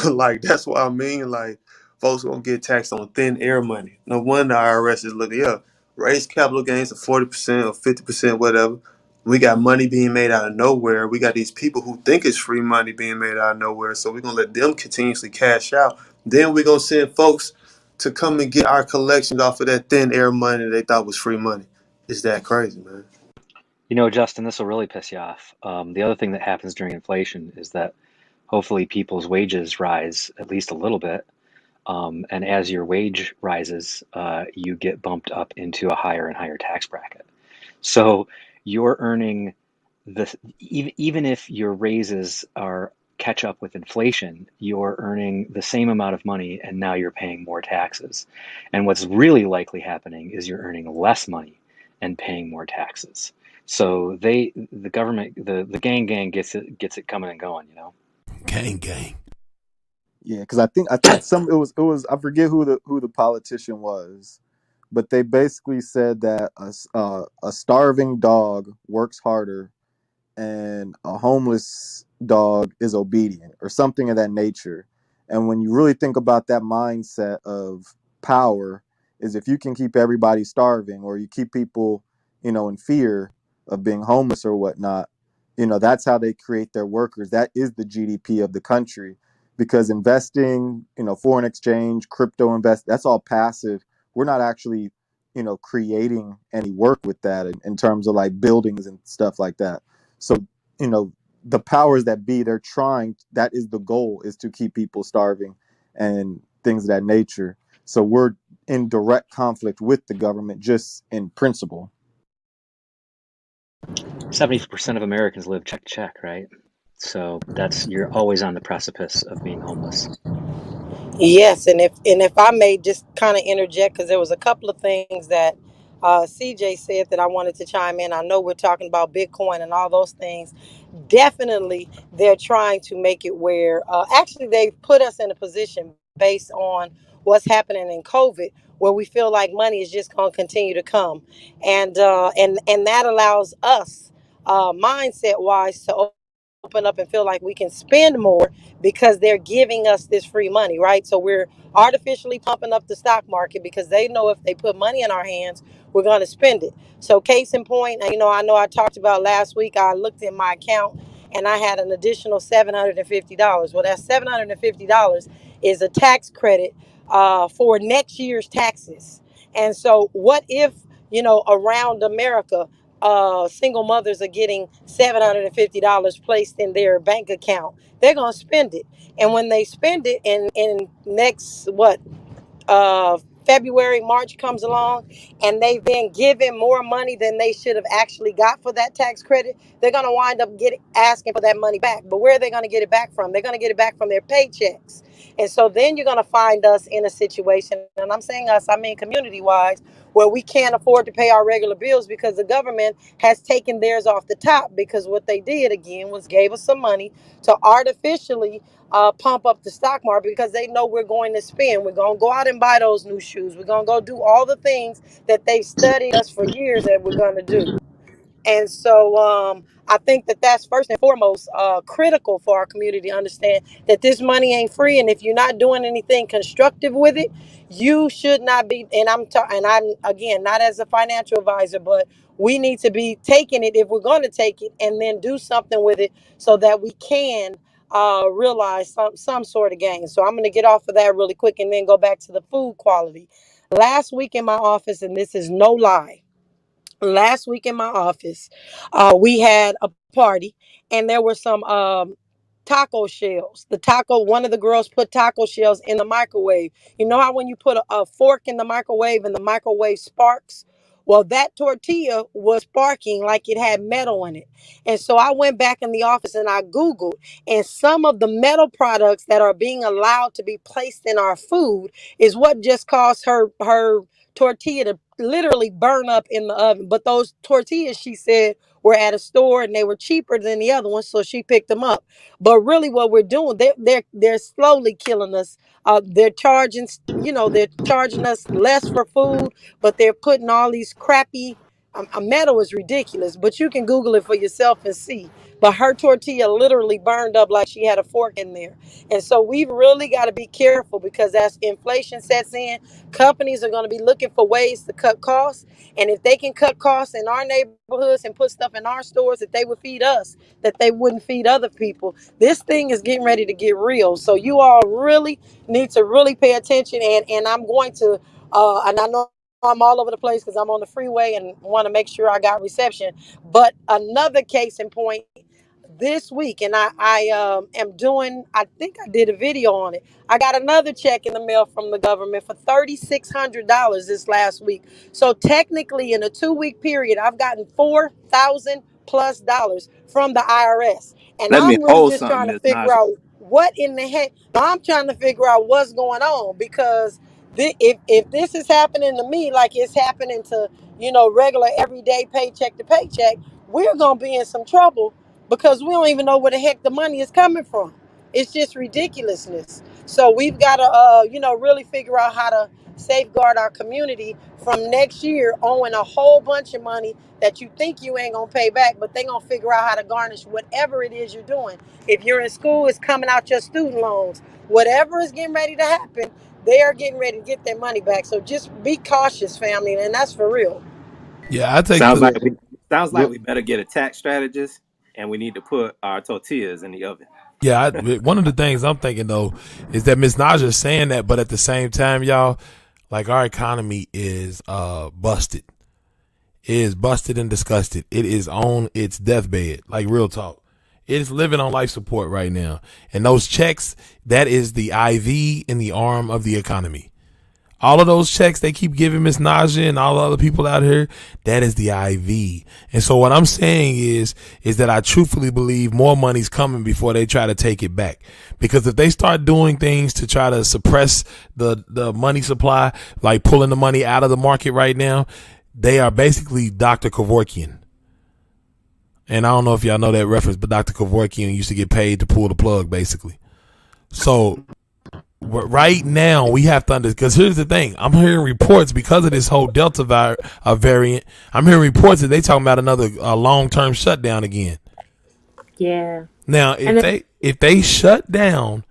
Like, that's what I mean. Like, folks gonna get taxed on thin air money. No wonder the IRS is looking up. Raise capital gains to 40% or 50%, whatever. We got money being made out of nowhere. We got these people who think it's free money being made out of nowhere. So we're gonna let them continuously cash out. Then we're gonna send folks to come and get our collections off of that thin air money they thought was free money. It's that crazy, man. Justin, this will really piss you off. The other thing that happens during inflation is that hopefully people's wages rise at least a little bit. And as your wage rises, you get bumped up into a higher and higher tax bracket. So you're earning even if your raises are catch up with inflation, you're earning the same amount of money and now you're paying more taxes. And what's really likely happening is you're earning less money and paying more taxes. So the government, the gang gets it coming and going, Gang. Yeah, because I think it was I forget who the politician was, but they basically said that a starving dog works harder and a homeless dog is obedient or something of that nature. And when you really think about that mindset of power, is if you can keep everybody starving or you keep people, in fear of being homeless or whatnot, that's how they create their workers. That is the GDP of the country, because investing, foreign exchange, crypto that's all passive. We're not actually, creating any work with that in terms of like buildings and stuff like that. So, the powers that be, that is the goal, is to keep people starving and things of that nature. So we're in direct conflict with the government just in principle. 70% of Americans live check to check, right? So you're always on the precipice of being homeless. Yes, and if I may just kind of interject, because there was a couple of things that CJ said that I wanted to chime in. I know we're talking about Bitcoin and all those things. Definitely, they're trying to make it where actually they've put us in a position based on what's happening in COVID, where we feel like money is just going to continue to come, and that allows us, mindset wise, to open up and feel like we can spend more because they're giving us this free money, right? So we're artificially pumping up the stock market because they know if they put money in our hands, we're going to spend it. So case in point, I know I talked about last week, I looked in my account and I had an additional $750. Well, that $750 is a tax credit for next year's taxes. And so what if, around America, single mothers are getting $750 placed in their bank account? They're going to spend it. And when they spend it in next, uh, February, March comes along, and they've been given more money than they should have actually got for that tax credit, they're going to wind up asking for that money back. But where are they going to get it back from? They're going to get it back from their paychecks. And so then you're going to find us in a situation, and I'm saying us, I mean community wise, where we can't afford to pay our regular bills because the government has taken theirs off the top, because what they did again was gave us some money to artificially pump up the stock market because they know we're going to spend. We're going to go out and buy those new shoes. We're going to go do all the things that they've studied us for years that we're going to do. And so I think that that's first and foremost critical for our community to understand that this money ain't free, and if you're not doing anything constructive with it, you should not be. And I'm again not as a financial advisor, but we need to be taking it if we're going to take it, and then do something with it so that we can realize some sort of gain. So I'm going to get off of that really quick and then go back to the food quality. Last week in my office, and this is no lie, last week in my office, we had a party, and there were some taco shells. One of the girls put taco shells in the microwave. You know how when you put a fork in the microwave and the microwave sparks? Well, that tortilla was sparking like it had metal in it. And so I went back in the office and I Googled, and some of the metal products that are being allowed to be placed in our food is what just caused her tortilla to literally burn up in the oven. But those tortillas, she said, were at a store and they were cheaper than the other ones, so she picked them up. But really, what we're doing, they're slowly killing us. They're charging, they're charging us less for food, but they're putting all these crappy. Metal is ridiculous, but you can Google it for yourself and see. But her tortilla literally burned up like she had a fork in there. And so we've really got to be careful, because as inflation sets in, companies are going to be looking for ways to cut costs. And if they can cut costs in our neighborhoods and put stuff in our stores that they would feed us, that they wouldn't feed other people, this thing is getting ready to get real. So you all really need to really pay attention. And I'm going to, and I know I'm all over the place because I'm on the freeway and want to make sure I got reception. But another case in point, this week, and I am doing, I think I did a video on it. I got another check in the mail from the government for $3,600 this last week. So technically, in a 2-week period, I've gotten $4,000+ from the IRS. And Let me I'm really hold just something, trying to Miss figure Naja. out what in the heck. I'm trying to figure out what's going on, because if this is happening to me like it's happening to, regular everyday paycheck to paycheck, we're going to be in some trouble, because we don't even know where the heck the money is coming from. It's just ridiculousness. So we've got to, really figure out how to safeguard our community from next year owing a whole bunch of money that you think you ain't going to pay back, but they going to figure out how to garnish whatever it is you're doing. If you're in school, it's coming out your student loans. Whatever is getting ready to happen, they are getting ready to get their money back. So just be cautious, family, and that's for real. Yeah, I take Sounds the like Yeah. we better get a tax strategist, and we need to put our tortillas in the oven. yeah. One of the things I'm thinking though is that Miss Naja is saying that, but at the same time, y'all, like our economy is busted. It is busted and disgusted. It is on its deathbed, like real talk. It is living on life support right now. And those checks, that is the IV in the arm of the economy. All of those checks they keep giving Miss Naja and all the other people out here, that is the IV. And so what I'm saying is that I truthfully believe more money's coming before they try to take it back. Because if they start doing things to try to suppress the money supply, like pulling the money out of the market right now, they are basically Dr. Kevorkian. And I don't know if y'all know that reference, but Dr. Kevorkian used to get paid to pull the plug, basically. So right now we have to understand, because here's the thing. I'm hearing reports because of this whole Delta variant. I'm hearing reports that they talking about another long-term shutdown again. Yeah. Now, if they shut down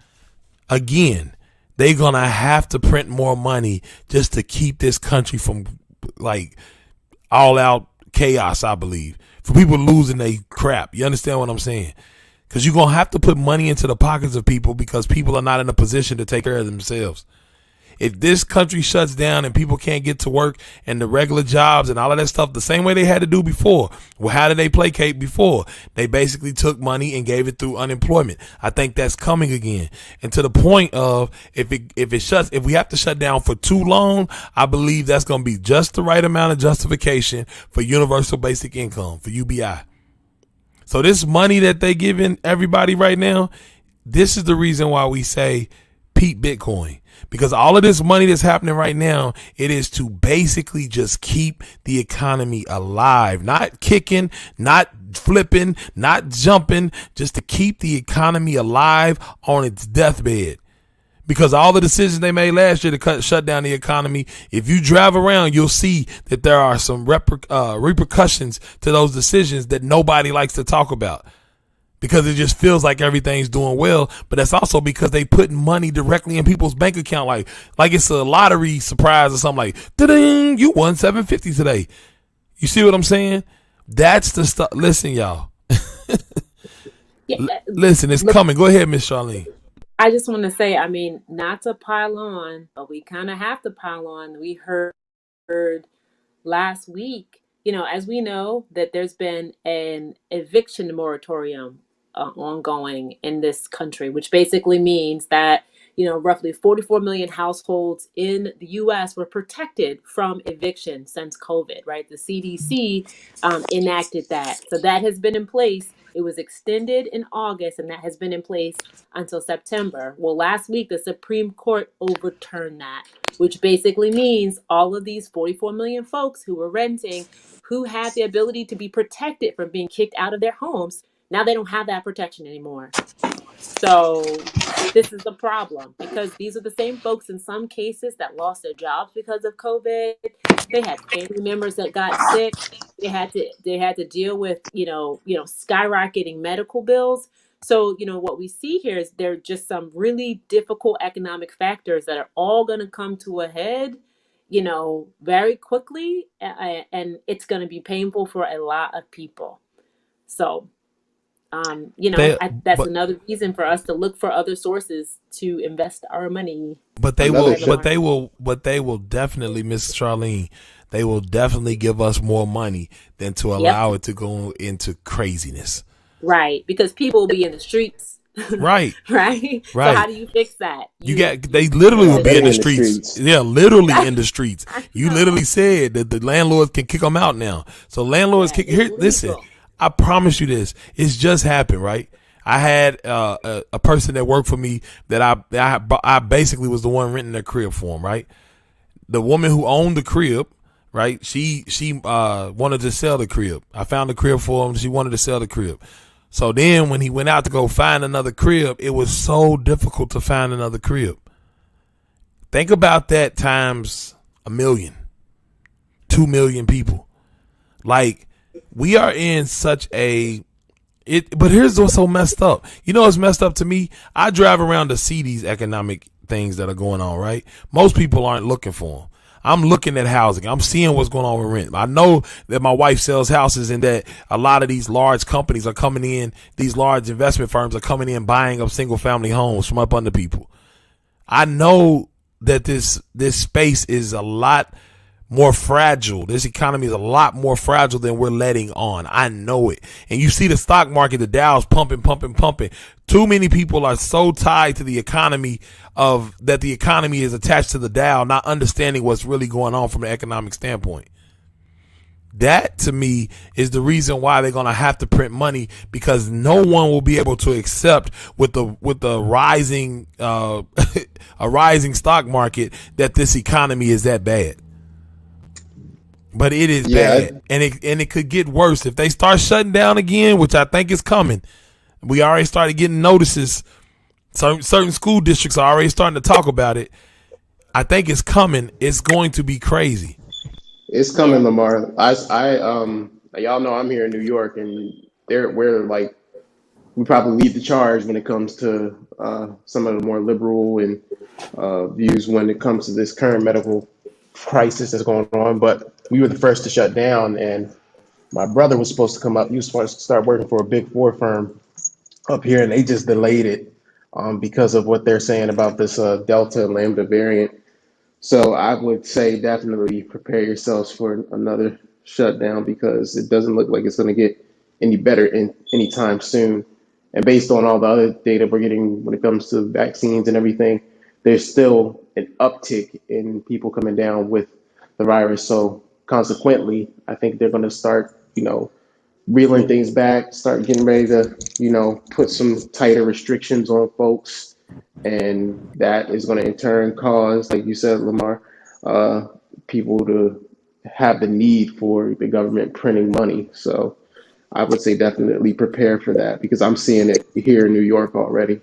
again, they're going to have to print more money just to keep this country from like all out chaos, I believe, for people losing their crap. You understand what I'm saying? Because you're going to have to put money into the pockets of people, because people are not in a position to take care of themselves. If this country shuts down and people can't get to work and the regular jobs and all of that stuff the same way they had to do before, well, how did they placate before? They basically took money and gave it through unemployment. I think that's coming again. And to the point of if we have to shut down for too long, I believe that's going to be just the right amount of justification for universal basic income, for UBI. So this money that they giving everybody right now, this is the reason why we say Pete Bitcoin. Because all of this money that's happening right now, it is to basically just keep the economy alive, not kicking, not flipping, not jumping, just to keep the economy alive on its deathbed. Because all the decisions they made last year to shut down the economy, if you drive around, you'll see that there are some repercussions to those decisions that nobody likes to talk about. Because it just feels like everything's doing well, but that's also because they put money directly in people's bank account, like it's a lottery surprise or something. Like, ding, you won $750 today. You see what I'm saying? That's the stuff. Listen, y'all. Listen, it's coming. Go ahead, Miss Charlene. I just want to say, I mean, not to pile on, but we kind of have to pile on. We heard last week, as we know, that there's been an eviction moratorium ongoing in this country, which basically means that, roughly 44 million households in the U.S. were protected from eviction since COVID, right? The CDC enacted that. So that has been in place. It was extended in August, and that has been in place until September. Well, last week, the Supreme Court overturned that, which basically means all of these 44 million folks who were renting, who had the ability to be protected from being kicked out of their homes, now they don't have that protection anymore. So this is the problem, because these are the same folks in some cases that lost their jobs because of COVID. They had family members that got sick. They had to deal with, skyrocketing medical bills. So, what we see here is there are just some really difficult economic factors that are all going to come to a head, very quickly. And it's going to be painful for a lot of people. So, that's another reason for us to look for other sources to invest our money. But they will definitely, Miss Charlene, they will definitely give us more money than to allow it to go into craziness. Right, because people will be in the streets. Right. Right. So how do you fix that? They literally will be in the streets. Yeah, literally in the streets. You literally said that the landlords can kick them out now. So landlords listen. I promise you this. It's just happened, right? I had a person that worked for me that I basically was the one renting their crib for him, right? The woman who owned the crib, right? She wanted to sell the crib. I found the crib for him. She wanted to sell the crib. So then when he went out to go find another crib, it was so difficult to find another crib. Think about that times 1 million, 2 million people. Like, we are in such but here's what's so messed up. What's messed up to me? I drive around to see these economic things that are going on, right? Most people aren't looking for them. I'm looking at housing. I'm seeing what's going on with rent. I know that my wife sells houses and that a lot of these large companies are coming in. These large investment firms are coming in, buying up single family homes from up under people. I know that this space is a lot more fragile. This economy is a lot more fragile than we're letting on. I know it. And you see the stock market, the Dow's pumping. Too many people are so tied to the economy that the economy is attached to the Dow, not understanding what's really going on from an economic standpoint. That, to me, is the reason why they're going to have to print money, because no one will be able to accept with the rising a rising stock market that this economy is that bad. But it is bad, and it could get worse if they start shutting down again, which I think is coming. We already started getting notices. Certain school districts are already starting to talk about it. I think it's coming. It's going to be crazy. It's coming, Lamar. Y'all know I'm here in New York, and we probably lead the charge when it comes to some of the more liberal and views when it comes to this current medical crisis that's going on. But we were the first to shut down, and my brother was supposed to come up. He was supposed to start working for a Big Four firm up here, and they just delayed it because of what they're saying about this Delta and Lambda variant. So I would say definitely prepare yourselves for another shutdown, because it doesn't look like it's going to get any better anytime soon. And based on all the other data we're getting when it comes to vaccines and everything, there's still an uptick in people coming down with the virus. So consequently, I think they're going to start, reeling things back, start getting ready to, put some tighter restrictions on folks And that is going to in turn cause, like you said, Lamar, uh, people to have the need for the government printing money. So I would say definitely prepare for that because I'm seeing it here in New York already.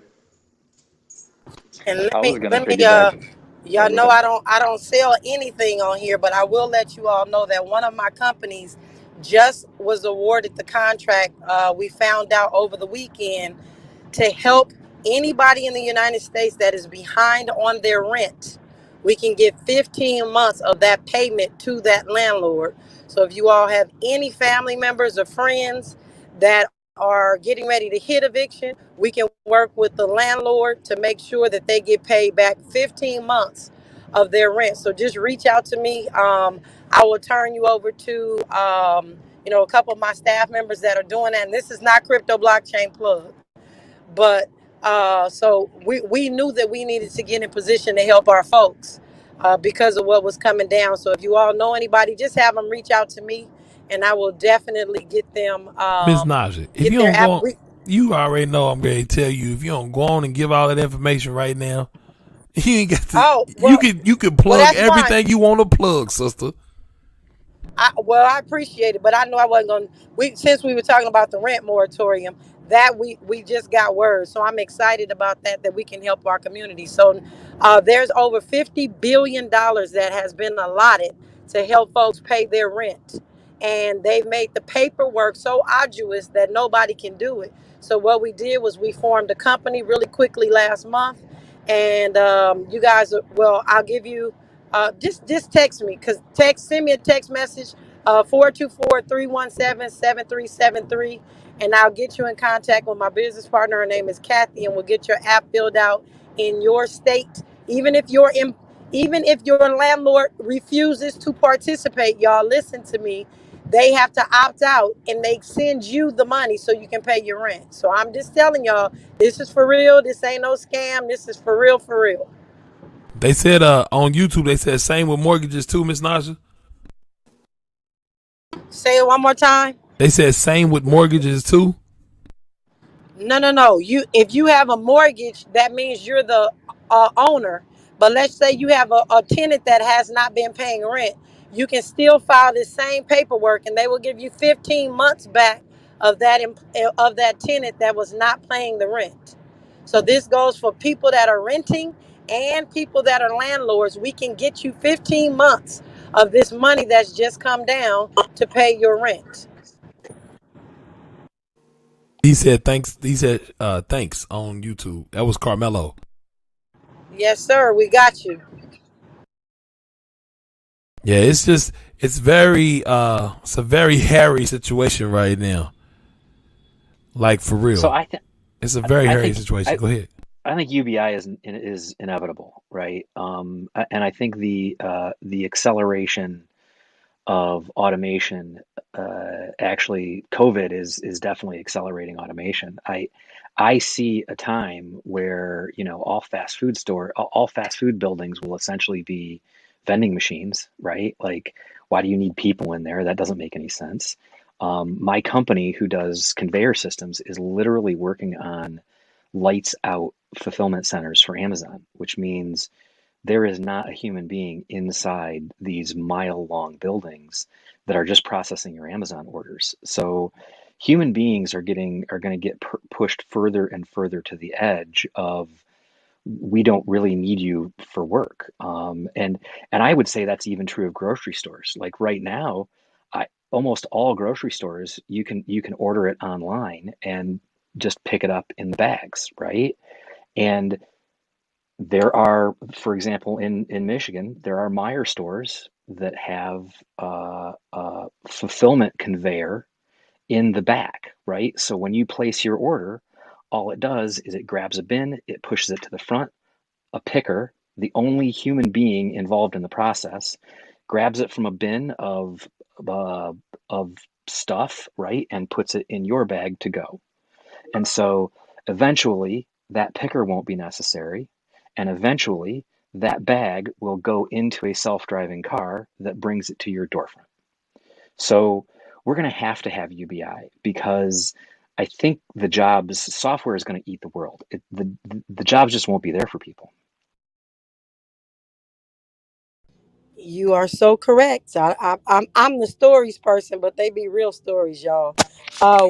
And I was going to let me piggyback. Oh, y'all go know ahead. I don't sell anything on here, but I will let you all know that one of my companies just was awarded the contract. We found out over the weekend to help anybody in the United States that is behind on their rent. We can give 15 months of that payment to that landlord. So if you all have any family members or friends that are getting ready to hit eviction, we can work with the landlord to make sure that they get paid back 15 months of their rent. So just reach out to me. I will turn you over to a couple of my staff members that are doing that. And this is not crypto blockchain plug. But so we knew that we needed to get in position to help our folks because of what was coming down. So if you all know anybody, just have them reach out to me, and I will definitely get them Miss Naja, if get you their don't go app. on, you already know I'm ready to tell you. If you don't go on and give all that information right now, you ain't got to. Oh You can well, plug that's fine. everything you want to plug, sister. I appreciate it, but I know I wasn't going. We since we were talking about the rent moratorium, that we just got word, so I'm excited about that we can help our community. So there's over $50 billion that has been allotted to help folks pay their rent, and they've made the paperwork so arduous that nobody can do it. So what we did was we formed a company really quickly last month, and you guys, well, I'll give you. Just text me, send me a text message, 424-317-7373, and I'll get you in contact with my business partner. Her name is Kathy, and we'll get your app filled out in your state. Even if your landlord refuses to participate, y'all listen to me. They have to opt out, and they send you the money so you can pay your rent. So I'm just telling y'all, this is for real. This ain't no scam. This is for real, for real. They said on YouTube, they said same with mortgages too, Miss Naja. Say it one more time. They said same with mortgages too. No, no, no. If you have a mortgage, that means you're the owner. But let's say you have a tenant that has not been paying rent. You can still file the same paperwork, and they will give you 15 months back of that tenant that was not paying the rent. So this goes for people that are renting and people that are landlords. We can get you 15 months of this money that's just come down to pay your rent. He said thanks. He said thanks on YouTube. That was Carmelo. Yes, sir. We got you. Yeah, it's a very hairy situation right now. Like for So real. It's a very I hairy think situation. I, Go ahead. I think UBI is inevitable, right? And I think the acceleration of automation, actually, COVID is definitely accelerating automation. I see a time where all fast food buildings will essentially be vending machines, right? Like, why do you need people in there? That doesn't make any sense. My company, who does conveyor systems, is literally working on lights out fulfillment centers for Amazon, which means there is not a human being inside these mile-long buildings that are just processing your Amazon orders. So human beings are going to get pushed further and further to the edge of, we don't really need you for work. And I would say that's even true of grocery stores. Like right now, almost all grocery stores, you can order it online and just pick it up in the bags, right? And there are, for example, in Michigan, there are Meijer stores that have a fulfillment conveyor in the back, right? So when you place your order, all it does is it grabs a bin, it pushes it to the front, a picker, the only human being involved in the process, grabs it from a bin uh, of stuff, right, and puts it in your bag to go. And so eventually that picker won't be necessary. And eventually that bag will go into a self-driving car that brings it to your doorfront. So we're going to have UBI because I think the jobs, software is going to eat the world. The jobs just won't be there for people. You are so correct. I'm the stories person, but they be real stories, y'all.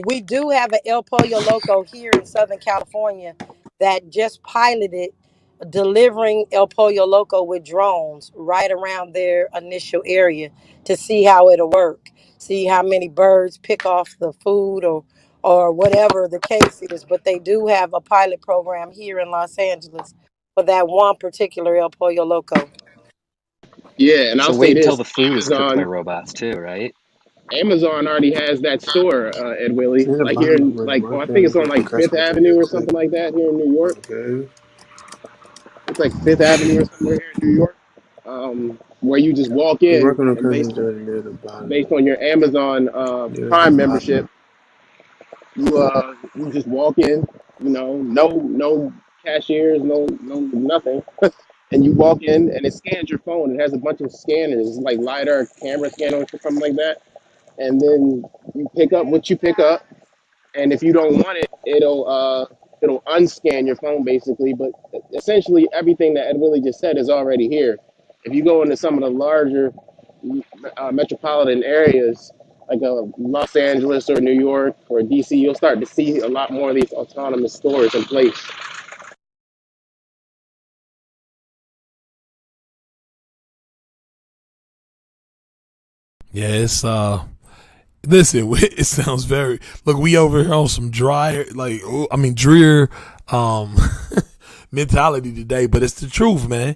We do have an El Pollo Loco here in Southern California that just piloted delivering El Pollo Loco with drones right around their initial area to see how it'll work, see how many birds pick off the food or whatever the case is. But they do have a pilot program here in Los Angeles for that one particular El Pollo Loco. Yeah, and I'll So say wait until this: the food is cooked by Amazon, robots too, right? Amazon already has that store, Ed Willie. Yeah, Like here mine in already like, oh, I think working. it's on Get the like Fifth customers in Avenue here or quick. something like that here in New York. Okay. It's like Fifth Avenue or somewhere here in New York, where you just walk We're in working on and customers that are near the bottom. based on your Amazon Near the Prime bottom. membership, you just walk in. You know, no cashiers, no nothing. And you walk in and it scans your phone. It has a bunch of scanners, it's like LiDAR camera scanner or something like that. And then you pick up what you pick up, and if you don't want it, it'll unscan your phone basically. But essentially, everything that Ed Willie just said is already here. If you go into some of the larger metropolitan areas, like Los Angeles or New York or DC, you'll start to see a lot more of these autonomous stores in place. Yeah, it's listen, it sounds very look, we over here on some dry like I mean drear um mentality today, but it's the truth, man.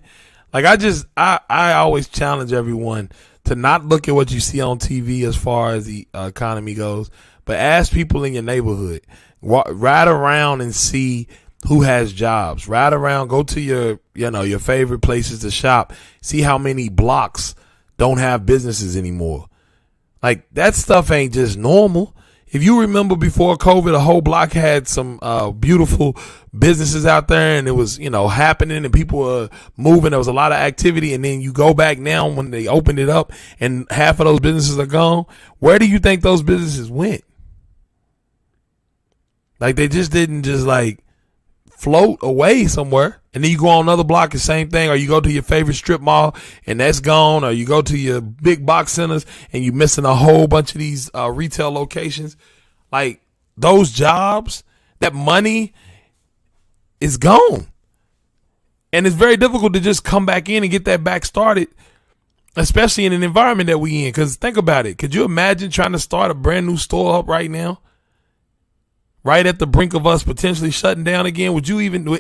Like I always challenge everyone to not look at what you see on TV as far as the economy goes, but ask people in your neighborhood. Ride around and see who has jobs. Ride around, go to your favorite places to shop. See how many blocks don't have businesses anymore. Like that stuff ain't just normal. If you remember before COVID, a whole block had some beautiful businesses out there and it was, happening and people were moving. There was a lot of activity. And then you go back now when they opened it up and half of those businesses are gone. Where do you think those businesses went? Like they just didn't just like float away somewhere. And then you go on another block, the same thing. Or you go to your favorite strip mall and that's gone. Or you go to your big box centers and you're missing a whole bunch of these retail locations. Like those jobs, that money is gone. And it's very difficult to just come back in and get that back started, especially in an environment that we in. Because think about it. Could you imagine trying to start a brand new store up right now? Right at the brink of us potentially shutting down again? Would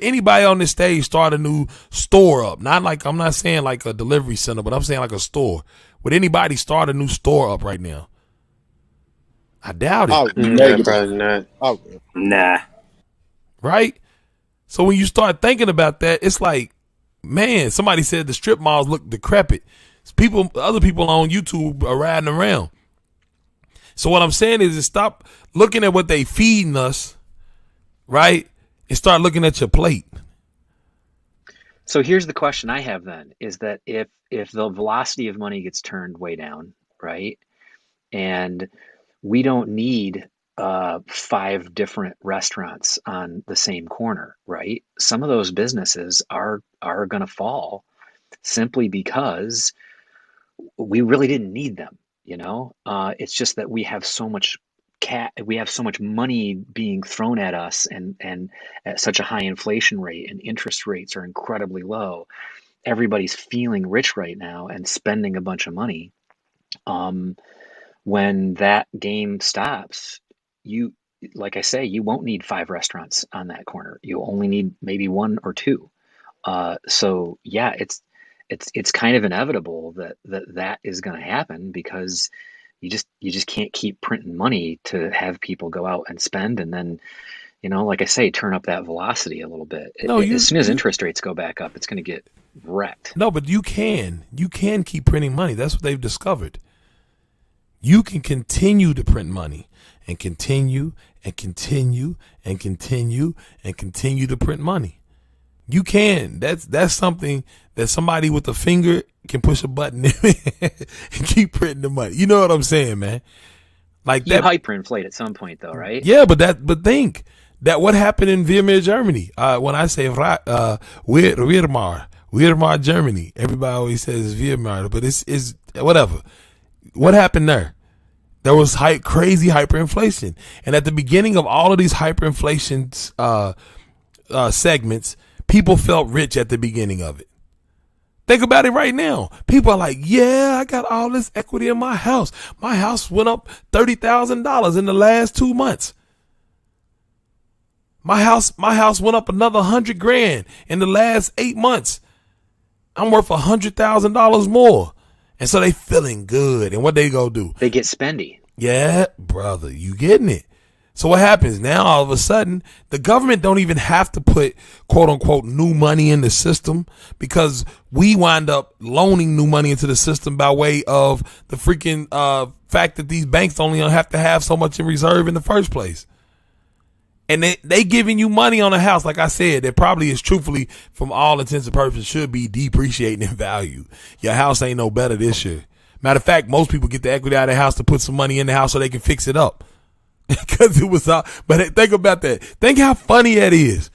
anybody on this stage start a new store up? I'm not saying like a delivery center, but I'm saying like a store. Would anybody start a new store up right now? I doubt it. Yeah, probably not. Nah. Right? So when you start thinking about that, it's like, man, somebody said the strip malls look decrepit. Other people on YouTube are riding around. So what I'm saying is stop looking at what they feeding us, right? And start looking at your plate. So here's the question I have then is that if the velocity of money gets turned way down, right? And we don't need 5 different restaurants on the same corner, right? Some of those businesses are going to fall simply because we really didn't need them. It's just that we have so much money being thrown at us and at such a high inflation rate, and interest rates are incredibly low. Everybody's feeling rich right now and spending a bunch of money. When that game stops, like I say, you won't need 5 restaurants on that corner. You'll only need maybe 1 or 2. So yeah, it's kind of inevitable that is going to happen because you just can't keep printing money to have people go out and spend and then, like I say, turn up that velocity a little bit. No, as soon as interest rates go back up, it's going to get wrecked. No, but you can keep printing money. That's what they've discovered. You can continue to print money and continue and continue and continue and continue to print money. You can. That's something that somebody with a finger can push a button and keep printing the money. You know what I'm saying, man? Like You that. hyperinflate at some point, though, right? Yeah, but think that what happened in Weimar, Germany. When I say Weimar, Germany, everybody always says Weimar, but it's whatever. What happened there? There was crazy hyperinflation, and at the beginning of all of these hyperinflation segments, people felt rich at the beginning of it. Think about it right now. People are like, yeah, I got all this equity in my house. My house went up $30,000 in the last 2 months. My house went up another $100,000 in the last 8 months. I'm worth $100,000 more. And so they feeling good. And what they go do? They get spendy. Yeah, brother, you getting it. So what happens now? All of a sudden, the government don't even have to put quote unquote new money in the system, because we wind up loaning new money into the system by way of the freaking fact that these banks only have to have so much in reserve in the first place. And they giving you money on a house, like I said, that probably is truthfully, from all intents and purposes, should be depreciating in value. Your house ain't no better this year. Matter of fact, most people get the equity out of the house to put some money in the house so they can fix it up. Because it was but think about that. Think how funny that is.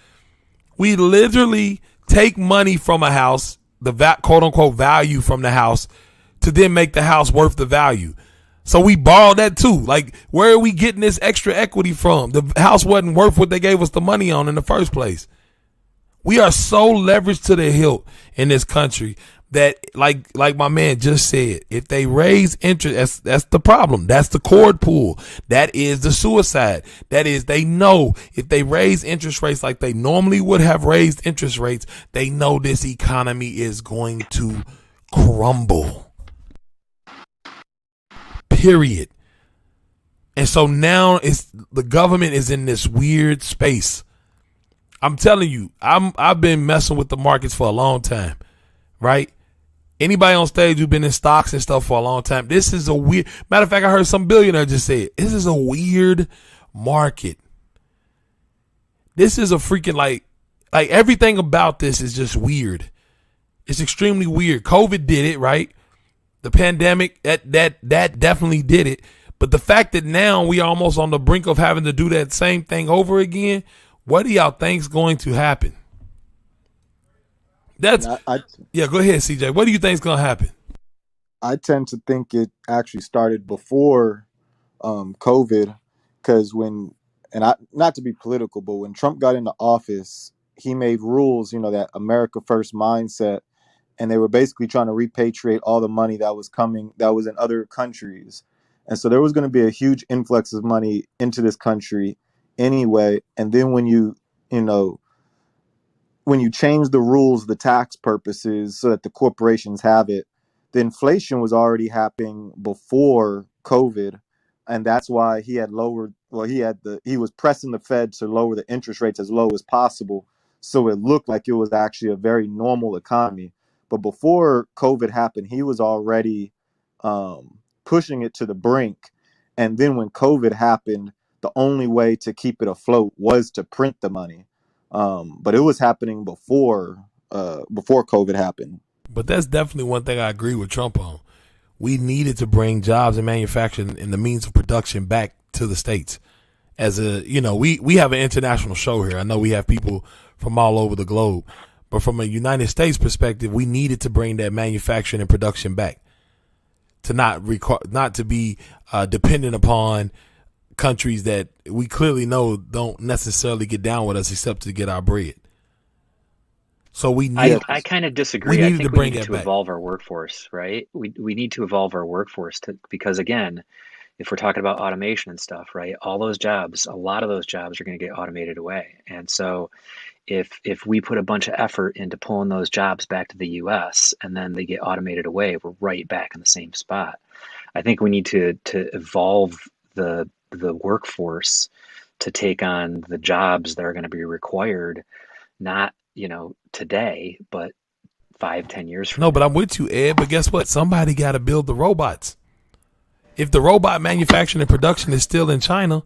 We literally take money from a house, the quote unquote value from the house, to then make the house worth the value. So we borrowed that too. Like, where are we getting this extra equity from? The house wasn't worth what they gave us the money on in the first place. We are so leveraged to the hilt in this country that, like my man just said, if they raise interest, that's the problem. That's the cord pull. That is the suicide. That is, they know if they raise interest rates like they normally would have raised interest rates, they know this economy is going to crumble. Period. And so now the government is in this weird space. I'm telling you, I've been messing with the markets for a long time, right? Anybody on stage who's been in stocks and stuff for a long time, this is a weird, matter of fact, I heard some billionaire just say it. This is a weird market. This is a freaking like everything about this is just weird. It's extremely weird. COVID did it, right? The pandemic, that definitely did it. But the fact that now we are almost on the brink of having to do that same thing over again, what do y'all think's going to happen? That's yeah. Go ahead, CJ. What do you think's going to happen? I tend to think it actually started before COVID, because not to be political, but when Trump got into office, he made rules, that America First mindset, and they were basically trying to repatriate all the money that was in other countries. And so there was going to be a huge influx of money into this country anyway. And then when you change the rules, the tax purposes, so that the corporations have it, the inflation was already happening before COVID. And that's why he was pressing the Fed to lower the interest rates as low as possible. So it looked like it was actually a very normal economy. But before COVID happened, he was already pushing it to the brink. And then when COVID happened, the only way to keep it afloat was to print the money. But it was happening before COVID happened. But that's definitely one thing I agree with Trump on. We needed to bring jobs and manufacturing and the means of production back to the States. As we have an international show here. I know we have people from all over the globe. But from a United States perspective, we needed to bring that manufacturing and production back to not to be dependent upon countries that we clearly know don't necessarily get down with us except to get our bread. So I kind of disagree. I think we need to back. Evolve our workforce, right? We need to evolve our workforce because again, if we're talking about automation and stuff, right? A lot of those jobs are going to get automated away. And so if we put a bunch of effort into pulling those jobs back to the US and then they get automated away, we're right back in the same spot. I think we need to evolve the workforce to take on the jobs that are going to be required, not, today, but 5-10 years from now. No, but I'm with you, Ed. But guess what? Somebody got to build the robots. If the robot manufacturing and production is still in China,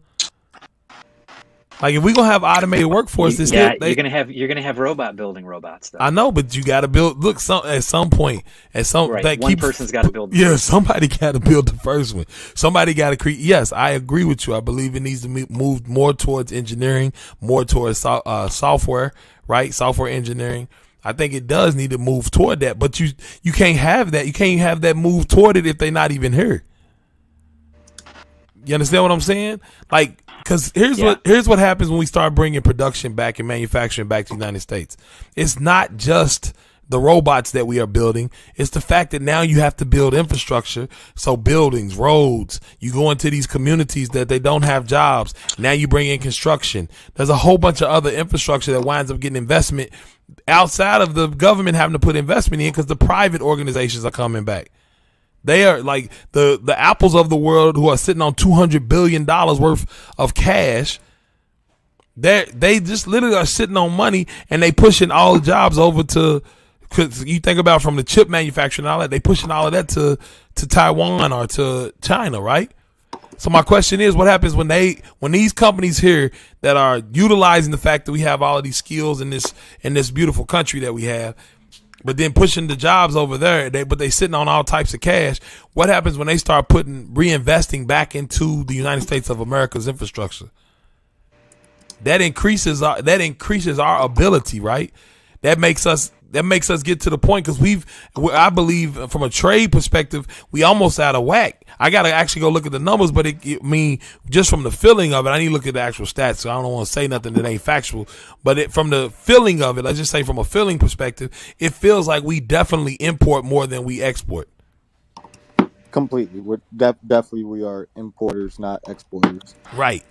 Like if we gonna have automated workforce, it's Yeah, still they. you're gonna have robot building robots though. I know, but you got to build. Look, at some point, Right. that One keeps. person's got to build the Yeah, first. somebody got to build the first one. Somebody got to create. Yes, I agree with you. I believe it needs to move more towards engineering, more towards software, right? Software engineering. I think it does need to move toward that, but you can't have that. You can't have that move toward it if they're not even here. You understand what I'm saying? Like, because here's what happens when we start bringing production back and manufacturing back to the United States. It's not just the robots that we are building. It's the fact that now you have to build infrastructure. So buildings, roads, you go into these communities that they don't have jobs. Now you bring in construction. There's a whole bunch of other infrastructure that winds up getting investment outside of the government having to put investment in because the private organizations are coming back. They are like the Apples of the world who are sitting on $200 billion worth of cash. They just literally are sitting on money and they pushing all the jobs over to, because you think about from the chip manufacturing and all that, they pushing all of that to Taiwan or to China, right? So my question is, what happens when these companies here that are utilizing the fact that we have all of these skills in this beautiful country that we have, but then pushing the jobs over there, but they sitting on all types of cash. What happens when they start reinvesting back into the United States of America's infrastructure? That increases our ability, right? That makes us get to the point because I believe from a trade perspective, we almost out of whack. I got to actually go look at the numbers, but just from the feeling of it, I need to look at the actual stats. So I don't want to say nothing that ain't factual, but from the feeling of it, let's just say from a feeling perspective, it feels like we definitely import more than we export. Completely. We're definitely we are importers, not exporters. Right.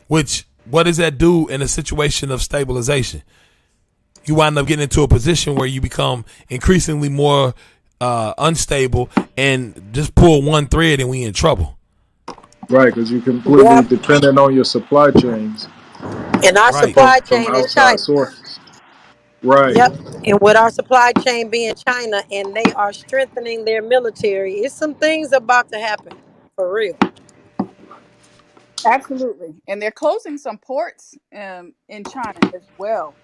What does that do in a situation of stabilization? You wind up getting into a position where you become increasingly more unstable and just pull one thread and we in trouble. Right, because you're completely dependent on your supply chains. And our Right. supply From chain is outside China. sources. Right. Yep. And with our supply chain being China and they are strengthening their military, it's some things about to happen for real. Absolutely. And they're closing some ports in China as well.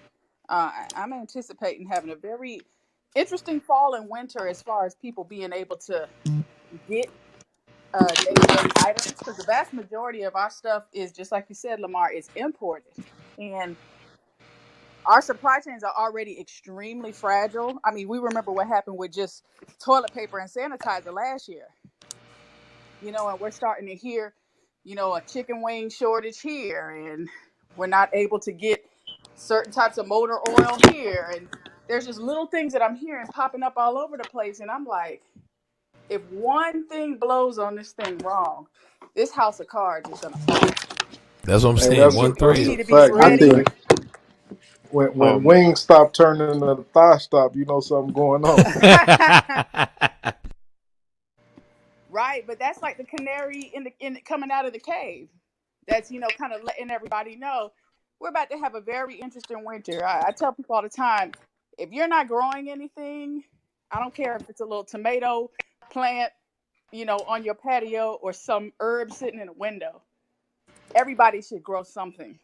I'm anticipating having a very interesting fall and winter as far as people being able to get day-to-day items, because the vast majority of our stuff is, just like you said, Lamar, is imported. And our supply chains are already extremely fragile. I mean, we remember what happened with just toilet paper and sanitizer last year. And we're starting to hear, a chicken wing shortage here, and we're not able to get certain types of motor oil here. And there's just little things that I'm hearing popping up all over the place. And I'm like, if one thing blows on this thing wrong, this house of cards is going to fall. That's what I'm saying. That's One a thread. need to be fact. I ready. think when wings stop turning to the thigh stop, you know something going on. Right, but that's like the canary in coming out of the cave. That's kind of letting everybody know we're about to have a very interesting winter. I tell people all the time, if you're not growing anything, I don't care if it's a little tomato plant, on your patio or some herb sitting in a window. Everybody should grow something,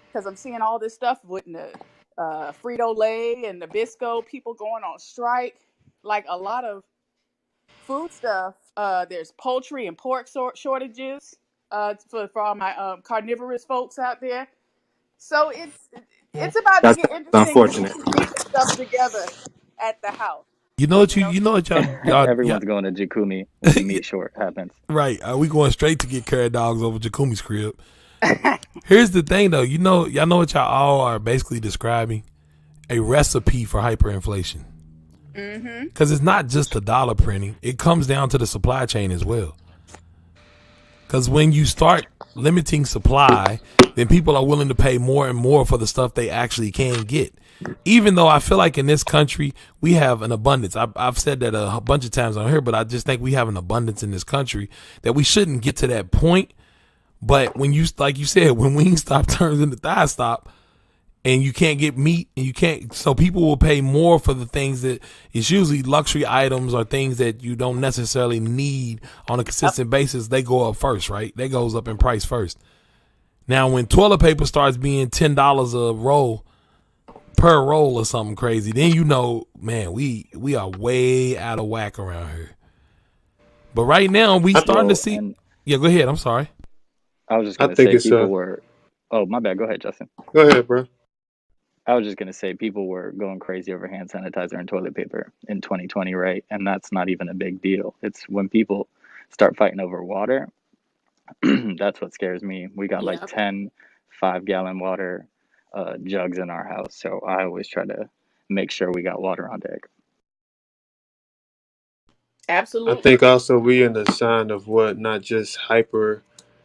because I'm seeing all this stuff with the Frito-Lay and Nabisco, people going on strike, like a lot of food stuff. There's poultry and pork shortages for all my carnivorous folks out there. So it's about to get interesting. unfortunate. To get the stuff together at the house. You know what y'all Everyone's going to Jakumi when the meat short happens. Right. We going straight to get carrot dogs over Jakumi's crib. Here's the thing though, y'all know what y'all all are basically describing? A recipe for hyperinflation. Mm-hmm. Because it's not just the dollar printing. It comes down to the supply chain as well. Because when you start limiting supply, then people are willing to pay more and more for the stuff they actually can get. Even though I feel like in this country, we have an abundance. I've said that a bunch of times on here, but I just think we have an abundance in this country that we shouldn't get to that point. But when like you said, when Wingstop turns into Thigh Stop, and you can't get meat, and so people will pay more for the things that it's usually luxury items or things that you don't necessarily need on a consistent basis. They go up first, right? They goes up in price first. Now, when toilet paper starts being $10 a roll per roll or something crazy, then you know, man, we are way out of whack around here. But right now, we starting to Well, see. and Yeah, go ahead. I'm sorry. I was just I gonna think say it's people were. Oh, my bad. Go ahead, Justin. Go ahead, bro. I was just gonna say people were going crazy over hand sanitizer and toilet paper in 2020, right? And that's not even a big deal. It's when people start fighting over water. That's what scares me. We got like Yep. 10 5-gallon water jugs in our house, so I always try to make sure we got water on deck. I Absolutely. think also we in the sign of what, not just hyper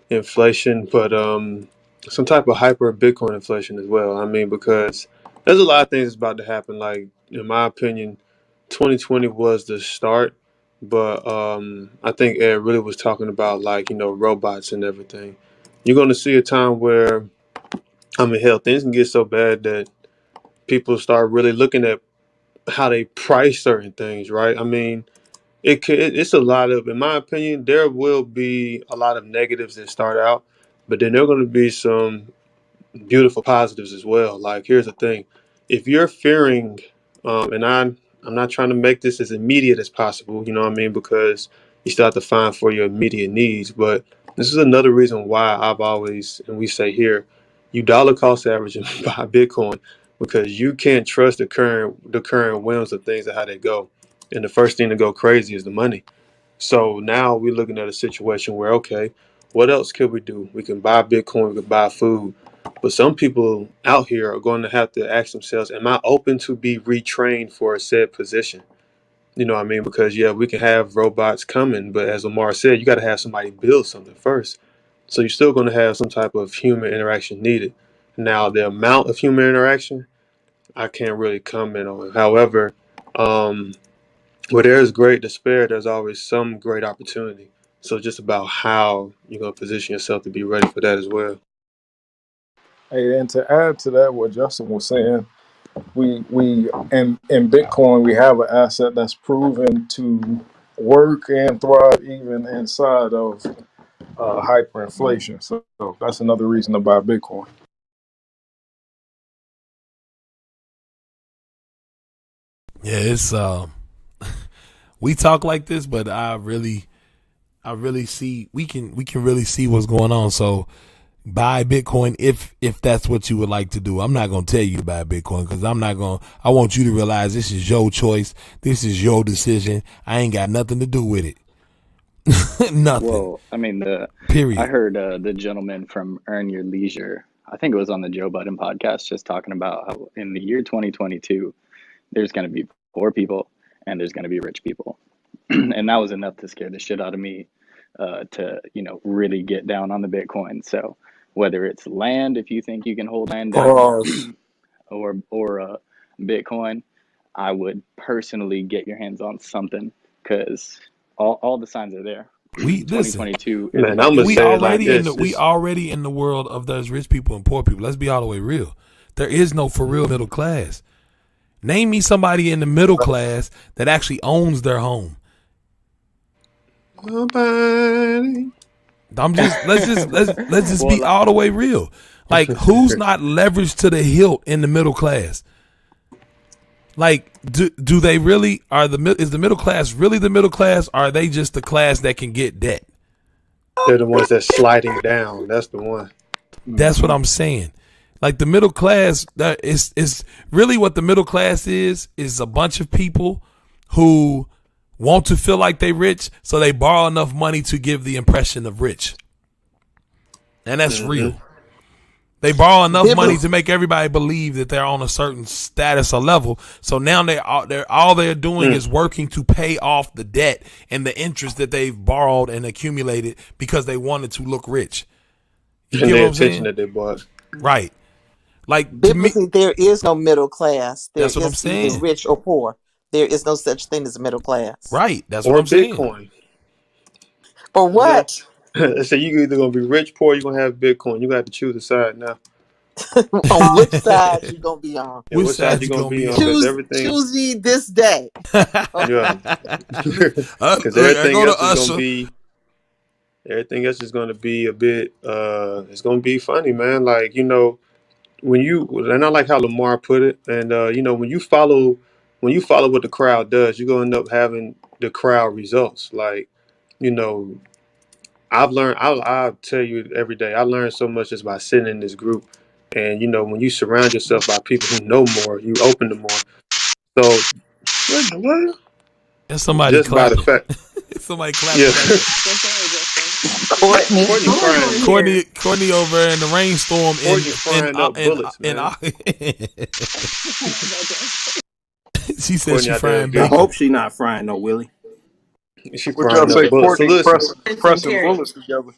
inflation, but some type of hyper Bitcoin inflation as well. I mean, because there's a lot of things about to happen. Like in my opinion, 2020 was the start, but I think Ed really was talking about like robots and everything. You're going to see a time where I mean, hell, things can get so bad that people start really looking at how they price certain things, right? I mean, it's a lot of, in my opinion, there will be a lot of negatives that start out, but then there are going to be some beautiful positives as well. Like, here's the thing: if you're fearing, and I'm not trying to make this as immediate as possible, you know what I mean, because you still have to find for your immediate needs. But this is another reason why I've always, and we say here, you dollar cost average and buy Bitcoin, because you can't trust the current whims of things and how they go. And the first thing to go crazy is the money. So now we're looking at a situation where, okay, what else could we do? We can buy Bitcoin, we can buy food. But some people out here are going to have to ask themselves, am I open to be retrained for a said position? You know what I mean? Because, yeah, we can have robots coming, but as Lamar said, you got to have somebody build something first. So you're still going to have some type of human interaction needed. Now, the amount of human interaction, I can't really comment on. However, where there's great despair, there's always some great opportunity. So just about how you're going to position yourself to be ready for that as well. Hey, and to add to that, what Justin was saying, we in Bitcoin we have an asset that's proven to work and thrive even inside of hyperinflation. So that's another reason to buy Bitcoin. Yeah, it's we talk like this, but I really see we can really see what's going on. So buy Bitcoin if that's what you would like to do. I'm not gonna tell you to buy Bitcoin because I want you to realize this is your choice. This is your decision. I ain't got nothing to do with it. Nothing. Well, I mean, I Period. heard the gentleman from Earn Your Leisure, I think it was on the Joe Budden podcast, just talking about how in the year 2022, there's going to be poor people and there's going to be rich people. And that was enough to scare the shit out of me to, really get down on the Bitcoin. So whether it's land, if you think you can hold land down, Pause. or Bitcoin, I would personally get your hands on something because all the signs are there. We listen. 2022 is Man, about I'm to gonna We be say it like already in this. the we already in the world of those rich people and poor people. Let's be all the way real. There is no for real middle class. Name me somebody in the middle class that actually owns their home. Nobody. Let's just be Well, all the way real. Like, who's not leveraged to the hilt in the middle class? Like, do they really is the middle class really the middle class? Or are they just the class that can get debt? They're the ones that's sliding down. That's the one. That's what I'm saying. Like, the middle class, that is really what the middle class is a bunch of people who want to feel like they rich, so they borrow enough money to give the impression of rich. And that's real. They borrow enough money to make everybody believe that they're on a certain status or level. So now all they're doing is working to pay off the debt and the interest that they've borrowed and accumulated because they wanted to look rich. You And get the what I'm attention saying? that they bought. Right. Like, to me, Biblically, there is no middle class. There that's what I'm is either saying. rich or poor. There is no such thing as a middle class. Right. That's what Or I'm saying. Bitcoin. For what? So you either gonna be rich, poor, you're gonna have Bitcoin. You got to choose a side now. On which side you gonna be on? Yeah, Which what side side you you gonna gonna be be on? on? Because Choose everything, choose ye this day. yeah, Look, because I everything go to else is Usher. gonna be. Everything else is going to be a bit. It's going to be funny, man. Like when you, and I like how Lamar put it, and when you follow what the crowd does, you're going to end up having the crowd results. Like, you know, I've learned. I'll tell you every day. I learn so much just by sitting in this group, and when you surround yourself by people who know more, you open to more. So what in the world? And somebody Just by the clapping. fact, Somebody clapping. yeah. Back there. Courtney. Courtney crying. Courtney over in the rainstorm Courtney frying up bullets, man. She said Courtney she out there frying I getting, bacon. hope she not frying no Willie. she What y'all frying say? up bullets. So Courtney listen, pressing bullets together.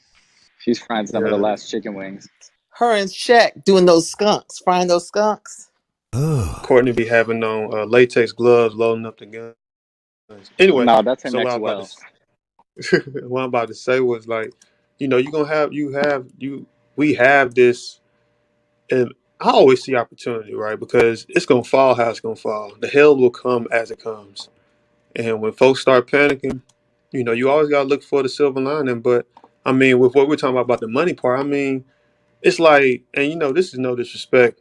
She's frying some of the yeah. last chicken wings. Her and Shaq doing those skunks, frying those skunks. Ugh. Courtney be having on latex gloves, loading up the guns. Anyway, No, that's her so next well. what I'm about to say was like, you're gonna we have this, and I always see opportunity, right? Because it's gonna fall how it's gonna fall. The hell will come as it comes, and when folks start panicking, you always gotta look for the silver lining. But I mean, with what we're talking about the money part, I mean, it's like, and this is no disrespect,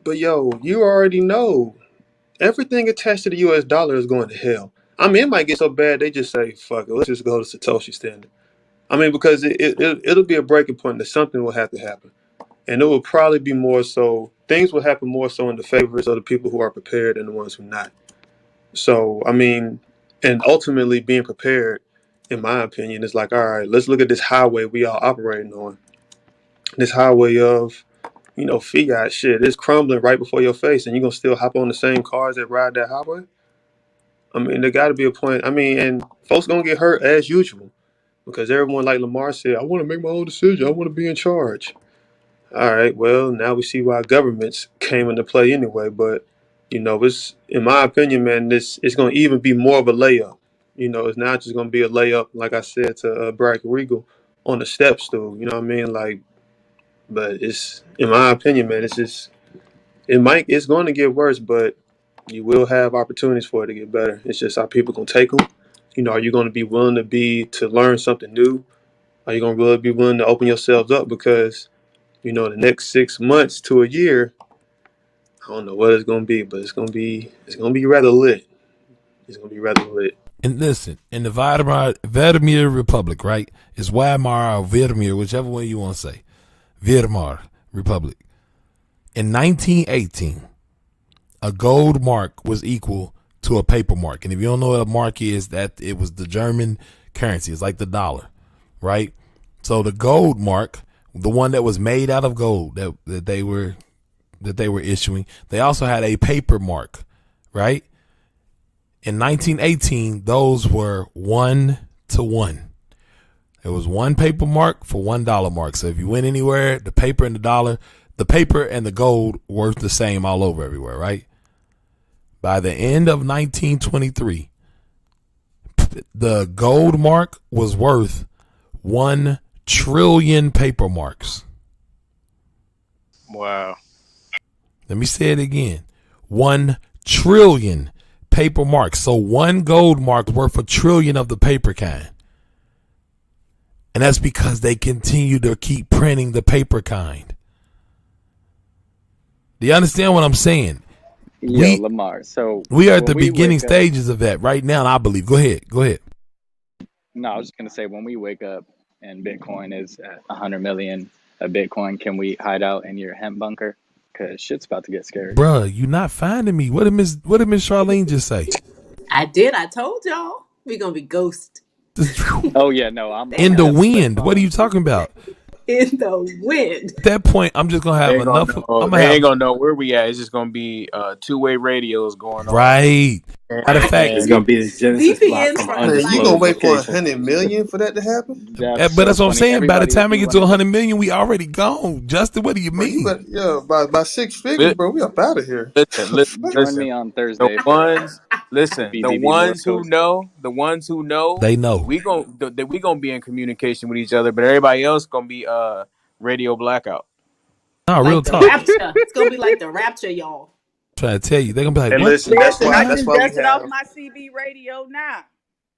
but yo, you already know everything attached to the U.S. dollar is going to hell. I mean, it might get so bad they just say, "Fuck it, let's just go to Satoshi standard." I mean, because it'll be a breaking point that something will have to happen, and it will probably be more so. Things will happen more so in the favors of the people who are prepared and the ones who not. So, I mean, and ultimately being prepared, in my opinion, is like, all right, let's look at this highway we all operating on. This highway of fiat shit. It's crumbling right before your face, and you're gonna still hop on the same cars that ride that highway. I mean, there got to be a point. I mean, and folks gonna get hurt as usual because everyone, like Lamar said, I want to make my own decision. I want to be in charge. All right, well, now we see why governments came into play anyway. But it's, in my opinion, man, it's gonna even be more of a layup. It's not just gonna be a layup, like I said to Bradley Regal on the step stool. You know what I mean? Like, but it's, in my opinion, man, it's going to get worse, but you will have opportunities for it to get better. It's just how people gonna take them. Are you going to be willing to learn something new? Are you going to really be willing to open yourselves up? Because the next 6 months to a year, I don't know what it's going to be, but it's going to be rather lit. It's going to be rather lit. And listen, in the Vladimir Republic, right? It's Weimar or Vladimir, whichever way you want to say. Weimar Republic. In 1918, a gold mark was equal to a paper mark. And if you don't know what a mark is, that it was the German currency. It's like the dollar, right? So the gold mark, the one that was made out of gold that they were issuing, they also had a paper mark, right? In 1918, those were 1 to 1. It was one paper mark for $1 mark. So if you went anywhere, the paper and the gold worth the same all over everywhere, right? By the end of 1923, the gold mark was worth 1 trillion paper marks. Wow. Let me say it again. 1 trillion paper marks. So one gold mark worth 1 trillion of the paper kind. And that's because they continue to keep printing the paper kind. Do you understand what I'm saying? Yo, Lamar. So we are at the when we beginning wake up- stages of that right now, and I believe. Go ahead. No, I was just gonna say when we wake up and Bitcoin is at 100 million a Bitcoin, can we hide out in your hemp bunker? Cause shit's about to get scary. Bruh, you not finding me. What did Miss Charlene just say? I did. I told y'all we're gonna be ghost Oh yeah, no, I'm In the that's wind. fine. What are you talking about? in the wind. At that point, I'm just gonna have They ain't enough. they ain't gonna know where we at. It's just gonna be two-way radios going on. Right. Matter of fact, It's gonna be this Genesis block VPNs from for Man, you undisclosed gonna wait for location. 100 million for that to happen? That's but that's so what I'm funny. saying. By the Everybody, time it if you gets to wanna- 100 million, we already gone. Justin, what do you Bro, you mean? better, yeah, by 6 figures, Li- bro. We up out of here. join me on Thursday. The ones BBB West who Coast. know, They know. we gonna be in communication with each other, but everybody else gonna be radio blackout. No, real Like the talk. rapture. It's gonna be like the rapture, y'all. Trying to tell you, they're gonna be like, And what? listen, that's Listen, why I just we dusted off have. my CB radio now.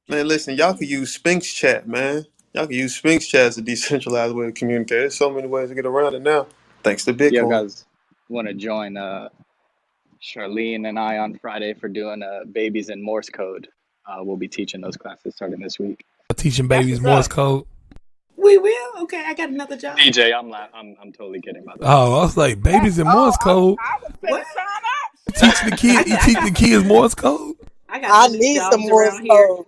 Man, listen, y'all could use Spinks chat, man. Y'all can use Sphinx chat as a decentralized way to communicate. There's so many ways to get around it now, thanks to You Bitcoin. guys want to join Charlene and I on Friday for doing babies in Morse code? We'll be teaching those classes starting this week. Teaching That's babies what's Morse up. code. We will. Okay, I got another job. DJ, I'm totally kidding about that. Oh, I was like, babies in Morse code. I was finna What? sign up. Teaching the kid, you teach the kids Morse code. I got I some need some jobs Morse around here. code.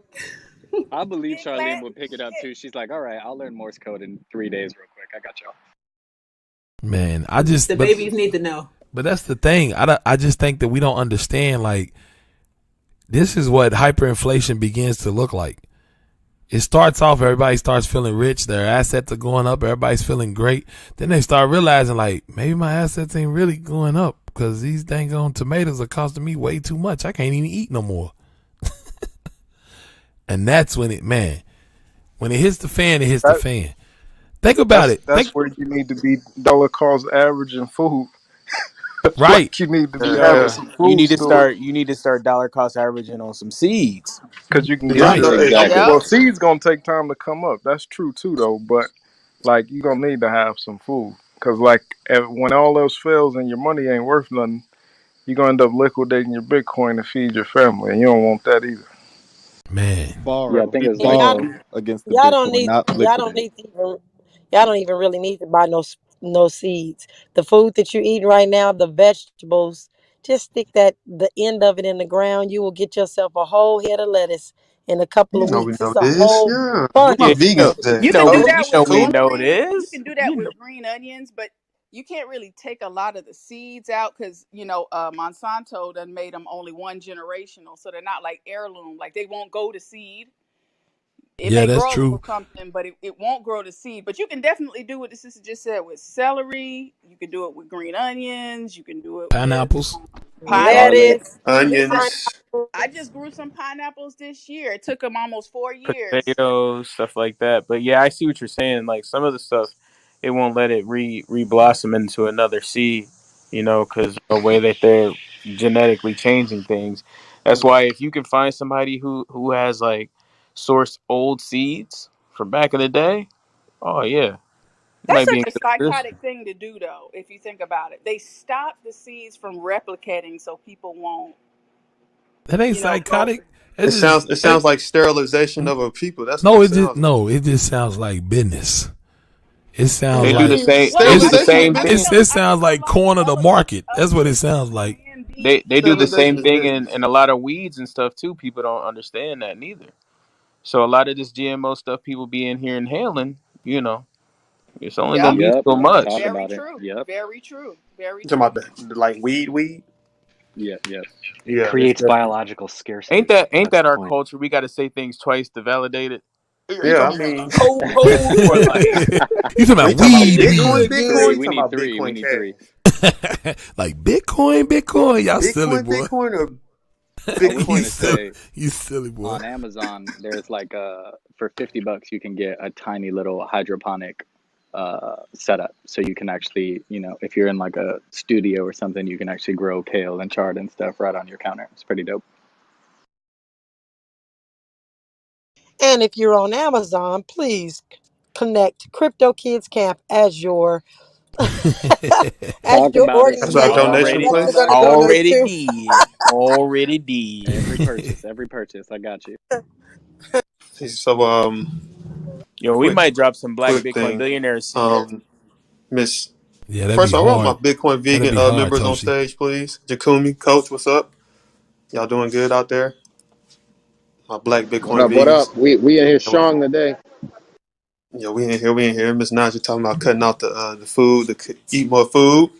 I believe Big Charlene Latin would pick it up shit. too. She's like, all right, I'll learn Morse code in 3 days real quick. I got y'all. Man, I just The babies need to know. But that's the thing. I just think that we don't understand. Like, this is what hyperinflation begins to look like. It starts off, everybody starts feeling rich. Their assets are going up. Everybody's feeling great. Then they start realizing, like, maybe my assets ain't really going up because these dang on tomatoes are costing me way too much. I can't even eat no more. And that's when when it hits the fan, it hits the fan. Think about it. That's where you need to be dollar cost averaging food. Right. Like you need to be having some food. You need to start dollar cost averaging on some seeds. Because you can Yeah, get Exactly. well, seeds gonna take time to come up. That's true too, though. But like you're gonna need to have some food. Because like when all else fails and your money ain't worth nothing, you're gonna end up liquidating your Bitcoin to feed your family, and you don't want that either. Man. Yeah, I think it's borrow against the Y'all don't Bitcoin, need. not Y'all don't liquidate. need to even. Y'all don't even really need to buy no seeds. The food that you're eating right now, the vegetables, just stick the end of it in the ground. You will get yourself a whole head of lettuce in a couple You of know we weeks. know It's a this. whole Yeah. Where bunch my Yeah, of vegans at? You can do we that with we know celery. You this. can do that with green onions, but you can't really take a lot of the seeds out because Monsanto done made them only one generational, so they're not like heirloom. Like they won't go to seed. It Yeah, may that's grow for true. something, but it won't grow to seed. But you can definitely do what the sister just said with celery. You can do it with green onions. You can do it with Pineapples. garlic. pineapples. lettuce. Listen, Onions. I just grew some pineapples this year. It took them almost 4 years. Potatoes, stuff like that. But yeah, I see what you're saying. Like some of the stuff, it won't let it re blossom into another seed. Because the way that they're genetically changing things. That's why if you can find somebody who has like sourced old seeds from back in the day, oh yeah, you That's might be in such a good position. psychotic thing to do, though, if you think about it. They stop the seeds from replicating so people won't, That ain't go. psychotic. It It's sounds like sterilization of a people. That's what no, it it just sounds like. no, it just sounds like business. It sounds They I do the like mean, same. They it's do the sterilization is same business. thing. it I sounds feel like like corner the market. That's what it onions sounds like. can be. They do the Sterilization same is thing business. in a lot of weeds and stuff too. People don't understand that neither. So a lot of this GMO stuff people be in here inhaling, it's only Yep. gonna be Yep. so much. Talk Very about it. true. Yep. Very true. Very You talking true. about like weed? Yeah. Yes. It Yeah, it's creates definitely. biological Ain't scarcity. that ain't That's that the our point. culture? We got to say things twice to validate it. Are you Yeah, I talking about mean, cold or like? You talking are you about talking about weed, Bitcoin? weed. Bitcoin? Three. You We talking need about three. We Bitcoin need three. Cash? Like Bitcoin. Y'all silly boy. Bitcoin or I was you Bitcoin gonna silly, say you silly boy. on Amazon, there's like for $50 you can get a tiny little hydroponic setup, so you can actually, if you're in like a studio or something, you can actually grow kale and chard and stuff right on your counter. It's pretty dope. And if you're on Amazon, please connect Crypto Kids Camp as your Talk about it. That's our organization donation Already, that you're place. going to donate already to. did. Already did. every purchase. I got you. So, We quick, might drop some Black quick Bitcoin thing. billionaires seeds. Miss. Yeah, that'd be First of all, I want hard. my Bitcoin That'd vegan be hard, members on Toshi. stage, please. Jakumi, Coach, what's up? Y'all doing good out there? My Black What Bitcoin up? What vegans. up? We in here strong today. Yeah, we in here. Miss Naja talking about cutting out the food, eat more food.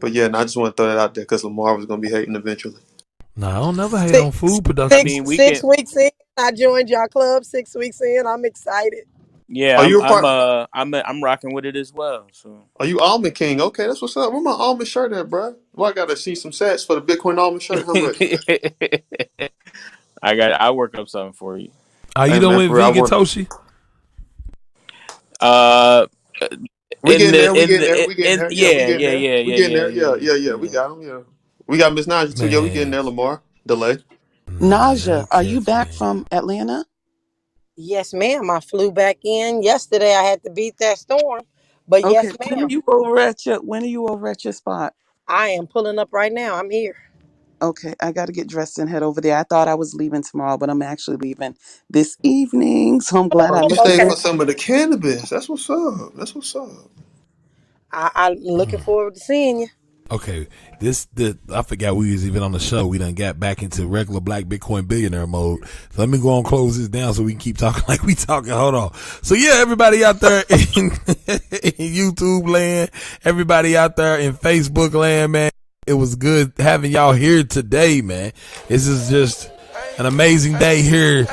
But yeah, and I just want to throw that out there because Lamar was gonna be hating eventually. No, I don't never hate on Six, food I production. mean, we six can. weeks in, I joined y'all club. 6 weeks in, I'm excited. Yeah, Are you a part? I'm rocking with it as well. So Are you Almond King? Okay, that's what's up. Where my almond shirt at, bro? Well, I gotta see some stats for the Bitcoin almond shirt. How much? I work up something for you. Are you Hey done man, with for real, I vegan want. Toshi? Uh, We in getting there. the We in getting there. the We getting in there. Yeah, we yeah getting yeah there. yeah We yeah getting yeah there. Yeah, yeah yeah, yeah. We yeah. got him. Yeah, we got Miss Naja too. Yeah, we getting Man, there. Lamar delay. nah, Naja, that are you catch, back man. from Atlanta? Yes, ma'am. I flew back in yesterday. I had to beat that storm. But Okay, yes, ma'am. when are you over at your spot? I am pulling up right now. I'm here. Okay, I got to get dressed and head over there. I thought I was leaving tomorrow, but I'm actually leaving this evening. So I'm glad Oh, I you looked stay at Okay. for that. some of the cannabis. That's what's up. That's what's up. I'm looking forward to seeing you. Okay, I forgot we was even on the show. We done got back into regular Black Bitcoin billionaire mode. So let me go and close this down so we can keep talking like we talking. Hold on. So yeah, everybody out there in YouTube land, everybody out there in Facebook land, man, it was good having y'all here today, man. This is just an amazing day here,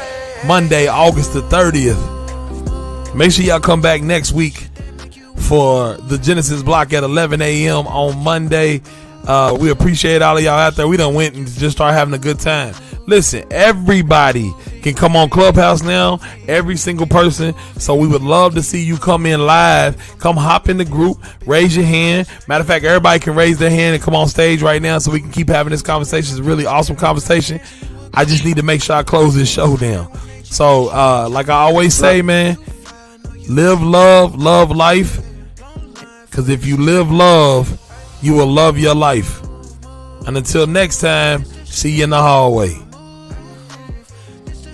Monday, August the 30th. Make sure y'all come back next week for the Genesis block at 11 a.m. on Monday. We appreciate all of y'all out there. We done went and just started having a good time. Listen, everybody can come on Clubhouse now, every single person. So we would love to see you come in live. Come hop in the group, raise your hand. Matter of fact, everybody can raise their hand and come on stage right now so we can keep having this conversation. It's a really awesome conversation. I just need to make sure I close this show down. So like I always say, man, live love, love life. Because if you live love, you will love your life. And until next time, see you in the hallway.